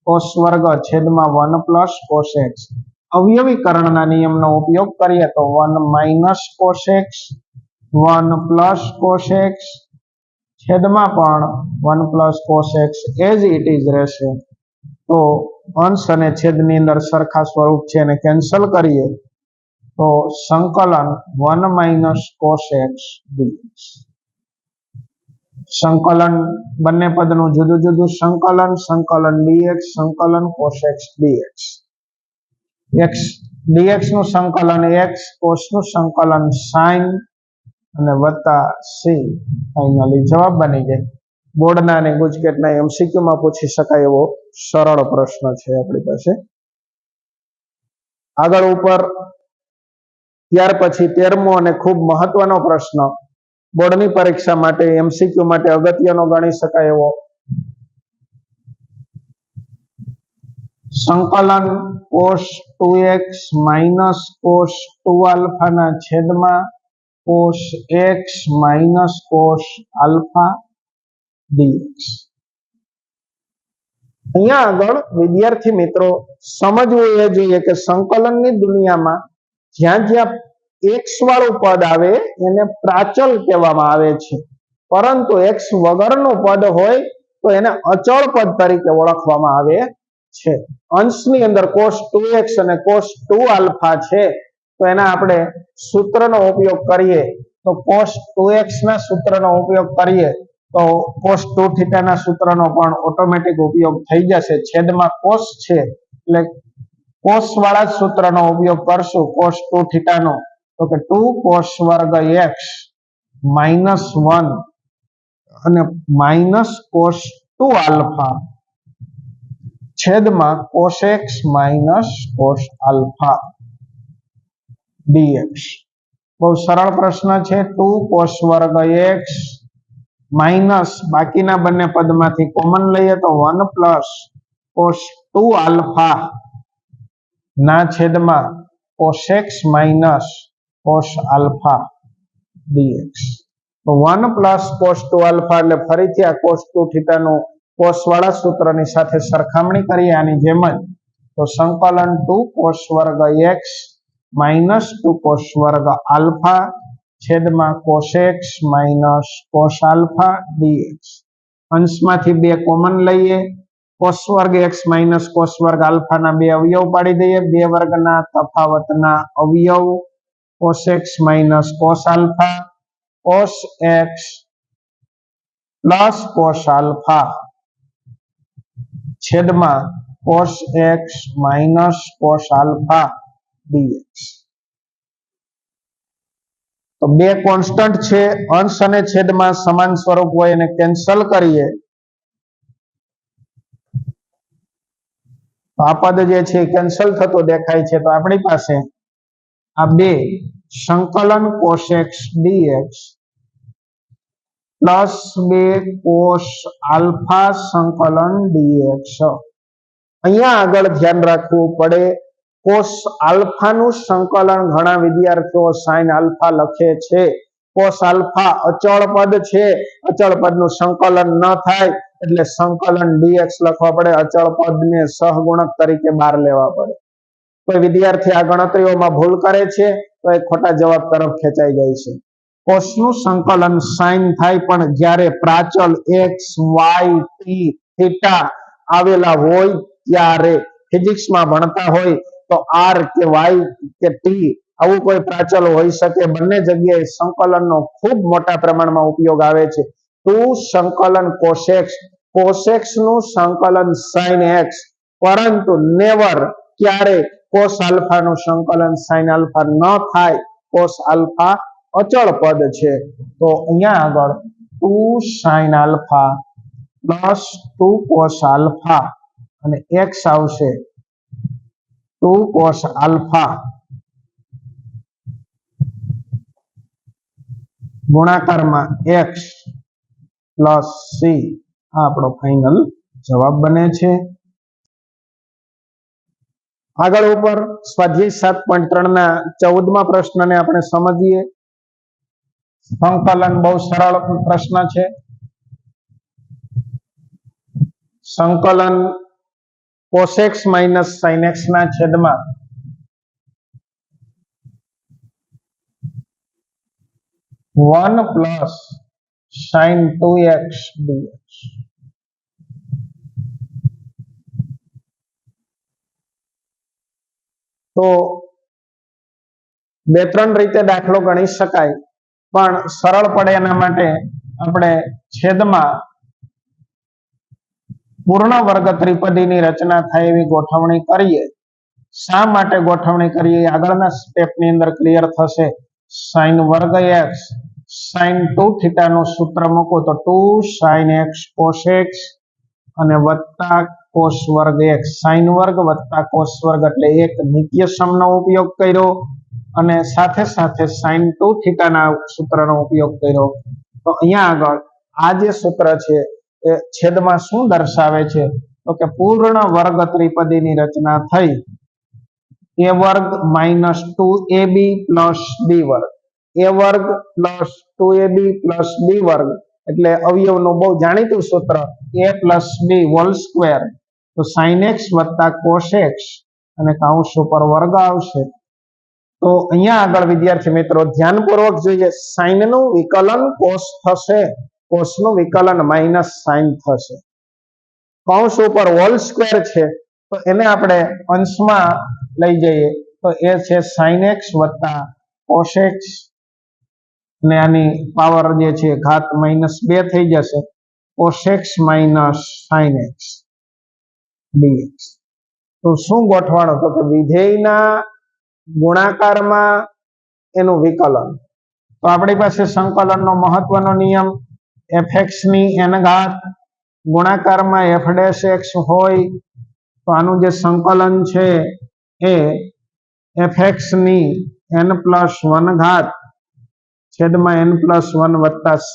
કોસ વર્ગ છેદમાં 1 પ્લસ કોસ x. અવયવીકરણના નિયમનો ઉપયોગ કરીએ તો 1 minus cos x 1 plus cos x છેદમાં પણ 1 plus cos x as it is રહેશે. તો અંશ અને છેદની અંદર સરખા સ્વરૂપ છે એને કેન્સલ કરીએ તો સંકલન 1 માઇનસ કોસ x dx. સંકલન બંને પદનું જુદું જુદું સંકલન, સંકલન dx સંકલન cos x dx. x dx નું સંકલન x, cos નું સંકલન sin અને વત્તા c ફાઇનલી જવાબ બની જાય. બોર્ડના અને ગુજકેટના MCQ માં પૂછી શકાય એવો સરળ પ્રશ્ન છે આપણી પાસે. આગળ ઉપર ત્યાર પછી 13મો અને ખૂબ મહત્વનો પ્રશ્ન બોર્ડની પરીક્ષા માટે MCQ માટે અગત્યનો ગણી શકાય એવો. સંકલન cos 2x minus cos 2 alpha ના છેદમાં cos x minus cos alpha dx. અહીંયા આગળ વિદ્યાર્થી મિત્રો સમજવું એ જોઈએ કે સંકલનની દુનિયામાં જ્યાં જ્યાં x વાળું પદ આવે એને પ્રાચલ કહેવામાં આવે છે, પરંતુ x વગરનું પદ હોય તો એને અચળ પદ તરીકે ઓળખવામાં આવે છે. અંશની અંદર cos 2x અને cos 2 આલ્ફા છે તો એના આપણે સૂત્રનો ઉપયોગ કરીએ તો cos 2x ના સૂત્રનો ઉપયોગ કરીએ તો cos 2 થીટાના સૂત્રનો પણ ઓટોમેટિક ઉપયોગ થઈ જશે. છેદમાં cos છે એટલે cos વાળા સૂત્રનો ઉપયોગ કરશું cos 2 થીટાનો તો કે 2 cos વર્ગ x માઇનસ 1 અને માઇનસ cos 2 આલ્ફા છેદમાં cos x minus cos alpha dx. બહુ સરળ પ્રશ્ન છે. 2 cos વર્ગ x માઇનસ બાકીના બંને પદમાંથી કોમન લઈએ તો 1 પ્લસ cos 2 આલ્ફા ના છેદમાં cos x minus cos alpha dx. તો 1 પ્લસ cos 2 આલ્ફા એટલે ફરીથી આ cos 2 થીટાનું cos વાળા સૂત્રની સાથે સરખામણી કરીએ આની જેમ જ. તો સંકલન 2 cos વર્ગ x માઇનસ 2 cos વર્ગ આલ્ફા છેદમાં cos x minus cos alpha dx. અંશમાંથી 2 common લઈએ. cos વર્ગ x માઇનસ cos વર્ગ આલ્ફાના 2 અવયવ પાડી દઈએ. 2 વર્ગના તફાવતના અવયવ cos x minus cos alpha cos x plus cos alpha છેદમાં cos x minus cos alpha dx. તો 2 કોન્સ્ટન્ટ છે. અંશ અને છેદમાં સમાન સ્વરૂપ હોય એને કેન્સલ કરીએ તો આ પદ જે છે કેન્સલ થતો દેખાય છે. તો આપણી પાસે આ 2 સંકલન cos x dx plus 2 cos alpha સંકલન dx. અહીંયા આગળ ધ્યાન રાખવું પડે. cos આલ્ફાનું સંકલન ઘણા વિદ્યાર્થીઓ sin આલ્ફા લખે છે. cos આલ્ફા અચળ પદ છે. અચળ પદનું સંકલન ન થાય એટલે સંકલન dx લખવા પડે. અચળ પદને સહગુણક તરીકે બહાર લેવા પડે. કોઈ વિદ્યાર્થી આ ગણતરીઓમાં ભૂલ કરે છે તો એ ખોટા જવાબ તરફ ખેંચાઈ જાય છે. cos નું સંકલન sin થાય પણ જ્યારે પ્રાચલ x y t થીટા આવેલા હોય ત્યારે ફિઝિક્સમાં ભણતા હોય તો r કે y કે t આવું કોઈ પ્રાચલ હોઈ શકે. બંને જગ્યાએ સંકલનનો ખૂબ મોટા પ્રમાણમાં ઉપયોગ આવે છે. 2 સંકલન cos x નું સંકલન sin x પરંતુ નેવર ક્યારે cos આલ્ફા નું સંકલન sin આલ્ફા ન થાય. cos આલ્ફા અચળ પદ છે. તો અહીંયા આગળ 2 sin alpha plus 2 cos alpha અને x આવશે 2 cos આલ્ફા ગુણાકારમાં x પ્લસ c. આ આપણો ફાઇનલ જવાબ બને છે. આગળ ઉપર સ્વાધ્યાય 7.3 ના 14મા પ્રશ્નને આપણે સમજીએ. સંકલન બહુ સરળ પ્રશ્ન છે. સંકલન cos x minus sin x ના છેદમાં 1 પ્લસ sin 2x dx. તો 2-3 રીતે દાખલો ગણી શકાય પણ સરળ પડે એના માટે આપણે છેદમાં પૂર્ણ વર્ગ ત્રિપદીની રચના થાય એવી ગોઠવણી કરીએ. શા માટે ગોઠવણી કરીએ આગળના સ્ટેપની અંદર ક્લિયર થશે. sin વર્ગ x sin 2 થીટા નું સૂત્ર મૂકો તો 2 sin x cos x અને વત્તા cos વર્ગ x. sin વર્ગ વત્તા cos વર્ગ એટલે એક નિત્ય સમનો ઉપયોગ કર્યો અને સાથે સાથે sin 2 થીટાના સૂત્રનો ઉપયોગ કર્યો. તો અહીંયા આગળ આ જે સૂત્ર છે એ છેદમાં શું દર્શાવે છે તો કે પૂર્ણ વર્ગ ત્રિપદીની રચના થઈ. a વર્ગ માઇનસ 2ab પ્લસ b વર્ગ. a વર્ગ પ્લસ 2ab પ્લસ b વર્ગ એટલે અવયવનું બહુ જાણીતું સૂત્ર a plus b whole square. તો sin x વત્તા cos x અને કૌંસ ઉપર વર્ગ આવશે. તો અહીંયા આગળ વિદ્યાર્થી મિત્રો ધ્યાનપૂર્વક જોઈએ. sin નું વિકલન cos થશે. cos નું વિકલન માઇનસ sin થશે. કૌંસ ઉપર હોલ સ્ક્વેર છે તો એને આપણે અંશમાં લઈ જઈએ તો એ છે sin x વત્તા cos x અને આની પાવર જે છે ઘાત -2 થઈ જશે. cos x minus sin x dx. તો શું ગોઠવાણો તો કે વિધેયના ગુણાકારમાં એનું વિકલન. તો આપણી પાસે સંકલનનો મહત્વનો નિયમ fx ની n ઘાત ગુણાકારમાં f' x હોય તો આનું જે સંકલન છે એ fx ની n+1 ઘાત છેદમાં n+1 વત્તા c,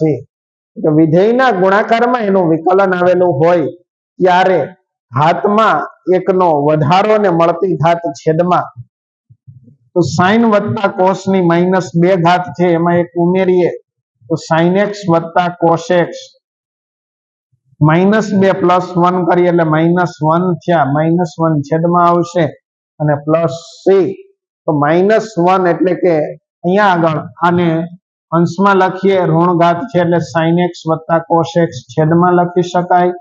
વિધેયના ગુણાકારમાં એનું વિકલન આવેલું હોય ત્યારે ઘાતમાં એકનો વધારો ને મળતી ઘાત છેદમાં, તો sin વત્તા cos ની -2 ઘાત છે એમાં એક ઉમેરીએ તો sin x વત્તા cos x, -2 + 1 કરીએ એટલે -1 થયા, -1 છેદમાં આવશે અને પ્લસ c, તો -1 એટલે કે અહીંયા આગળ આને અંશમાં લખીએ ઋણ ઘાત છે એટલે sin x વત્તા cos x છેદમાં લખી શકાય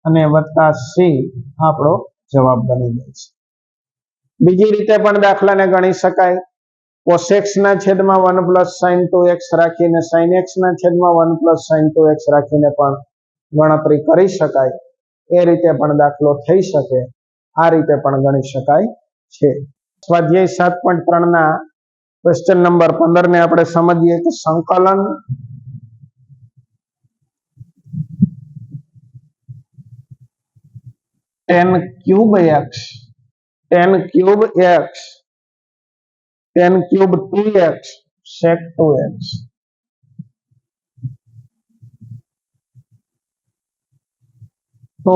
અને વત્તા c આપણો જવાબ બની જાય છે. બીજી રીતે પણ દાખલાને ગણી શકાય. cos x ના છેદમાં 1 + sin 2x રાખીને sin x ના છેદમાં 1 + sin 2x રાખીને પણ ગણતરી કરી શકાય. એ રીતે પણ દાખલો થઈ શકે, આ રીતે પણ ગણી શકાય છે. સ્વાધ્યાય 7.3 ના ક્વેશ્ચન નંબર 15 ને આપણે સમજીએ કે સંકલન tan cube x, tan cube x, tan cube 2x, sec 2x. તો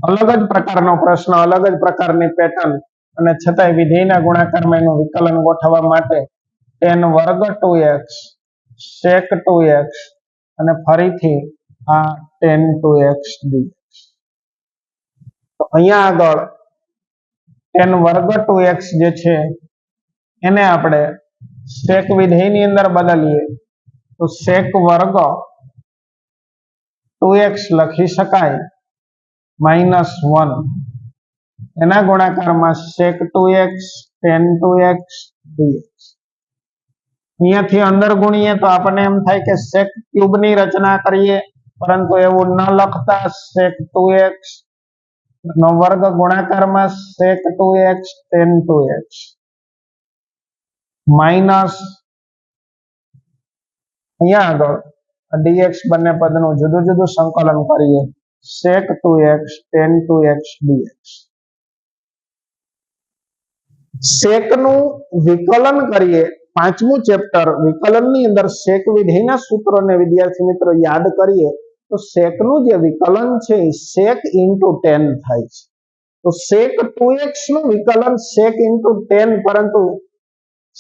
અલગ જ પ્રકારનો પ્રશ્ન, અલગ જ પ્રકારની પેટર્ન, અને છતાંય વિધેયના ગુણાકારમાં એનું વિકલન ગોઠવવા માટે tan વર્ગ 2x, sec 2x અને ફરીથી આ tan 2x dx. તો અહીંયા આગળ tan વર્ગ 2x જે છે એને આપણે sec વિધેયની અંદર બદલીએ તો sec વર્ગ 2x લખી શકાય -1, એના ગુણાકારમાં sec 2x tan 2x dx. અહીંયાથી અંદર ગુણીએ તો આપણને એમ થાય કે sec ક્યુબ ની રચના કરીએ, પરંતુ એવું ન લખતા sec 2x નો વર્ગ ગુણાકારમાં sec 2x tan 2x minus અહીંયા આગળ dx બંને પદનું જુદું જુદું સંકલન કરીએ sec 2x tan 2x dx. sec નું વિકલન કરીએ, પાંચમું ચેપ્ટર વિકલનની અંદર sec વિધેયના સૂત્રોને વિદ્યાર્થી મિત્રો યાદ કરીએ તો sec નું જે વિકલન છે એ sec * tan થાય છે. તો sec 2x નું વિકલન sec * tan, પરંતુ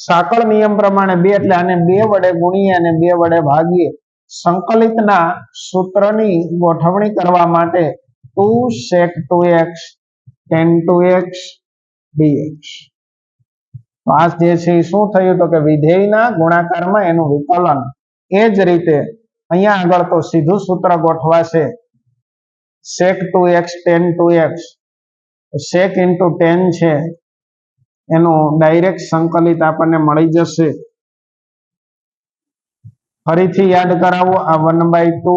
સાંકળ નિયમ પ્રમાણે 2 એટલે આને 2 વડે ગુણીએ અને 2 વડે ભાગીએ. સંકલિતના સૂત્રની ગોઠવણી કરવા માટે 2 sec 2x tan 2x dx. આ જે છે એ શું થયું તો કે વિધેયના ગુણાકારમાં એનું વિકલન. એ જ રીતે અહીંયા આગળ તો સીધું સૂત્ર ગોઠવાશે sec 2x tan 2x, sec * tan છે એનું ડાયરેક્ટ સંકલિત આપણને મળી જશે. ફરીથી યાદ કરાવો, આ 1/2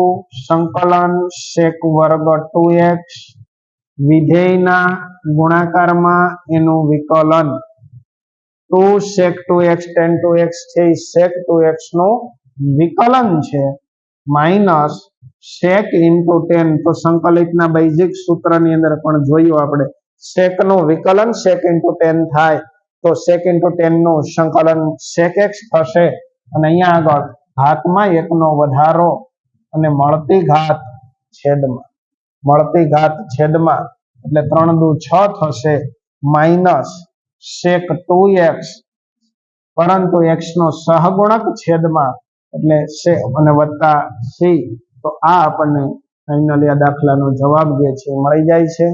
સંકલન sec વર્ગ 2x વિધેયના ગુણાકારમાં એનું વિકલન. 2 sec 2x tan 2x છે એ sec 2x નું વિકલન છે, માઇનસ sec * tan, તો સંકલિતના બેઝિક સૂત્રની અંદર પણ જોયું આપણે sec નું વિકલન sec * tan થાય તો sec * tan નું સંકલન sec x થશે અને અહીંયા આગળ ઘાતમાં એકનો વધારો અને મળતી ઘાત છેદમાં, એટલે 3 દુ 6 થશે, માઇનસ sec 2x, પરંતુ x નો સહગુણક છેદમાં એટલે અને વત્તા c. તો આ આપણને ફાઇનલી આ દાખલાનો જવાબ જે છે મળી જાય છે.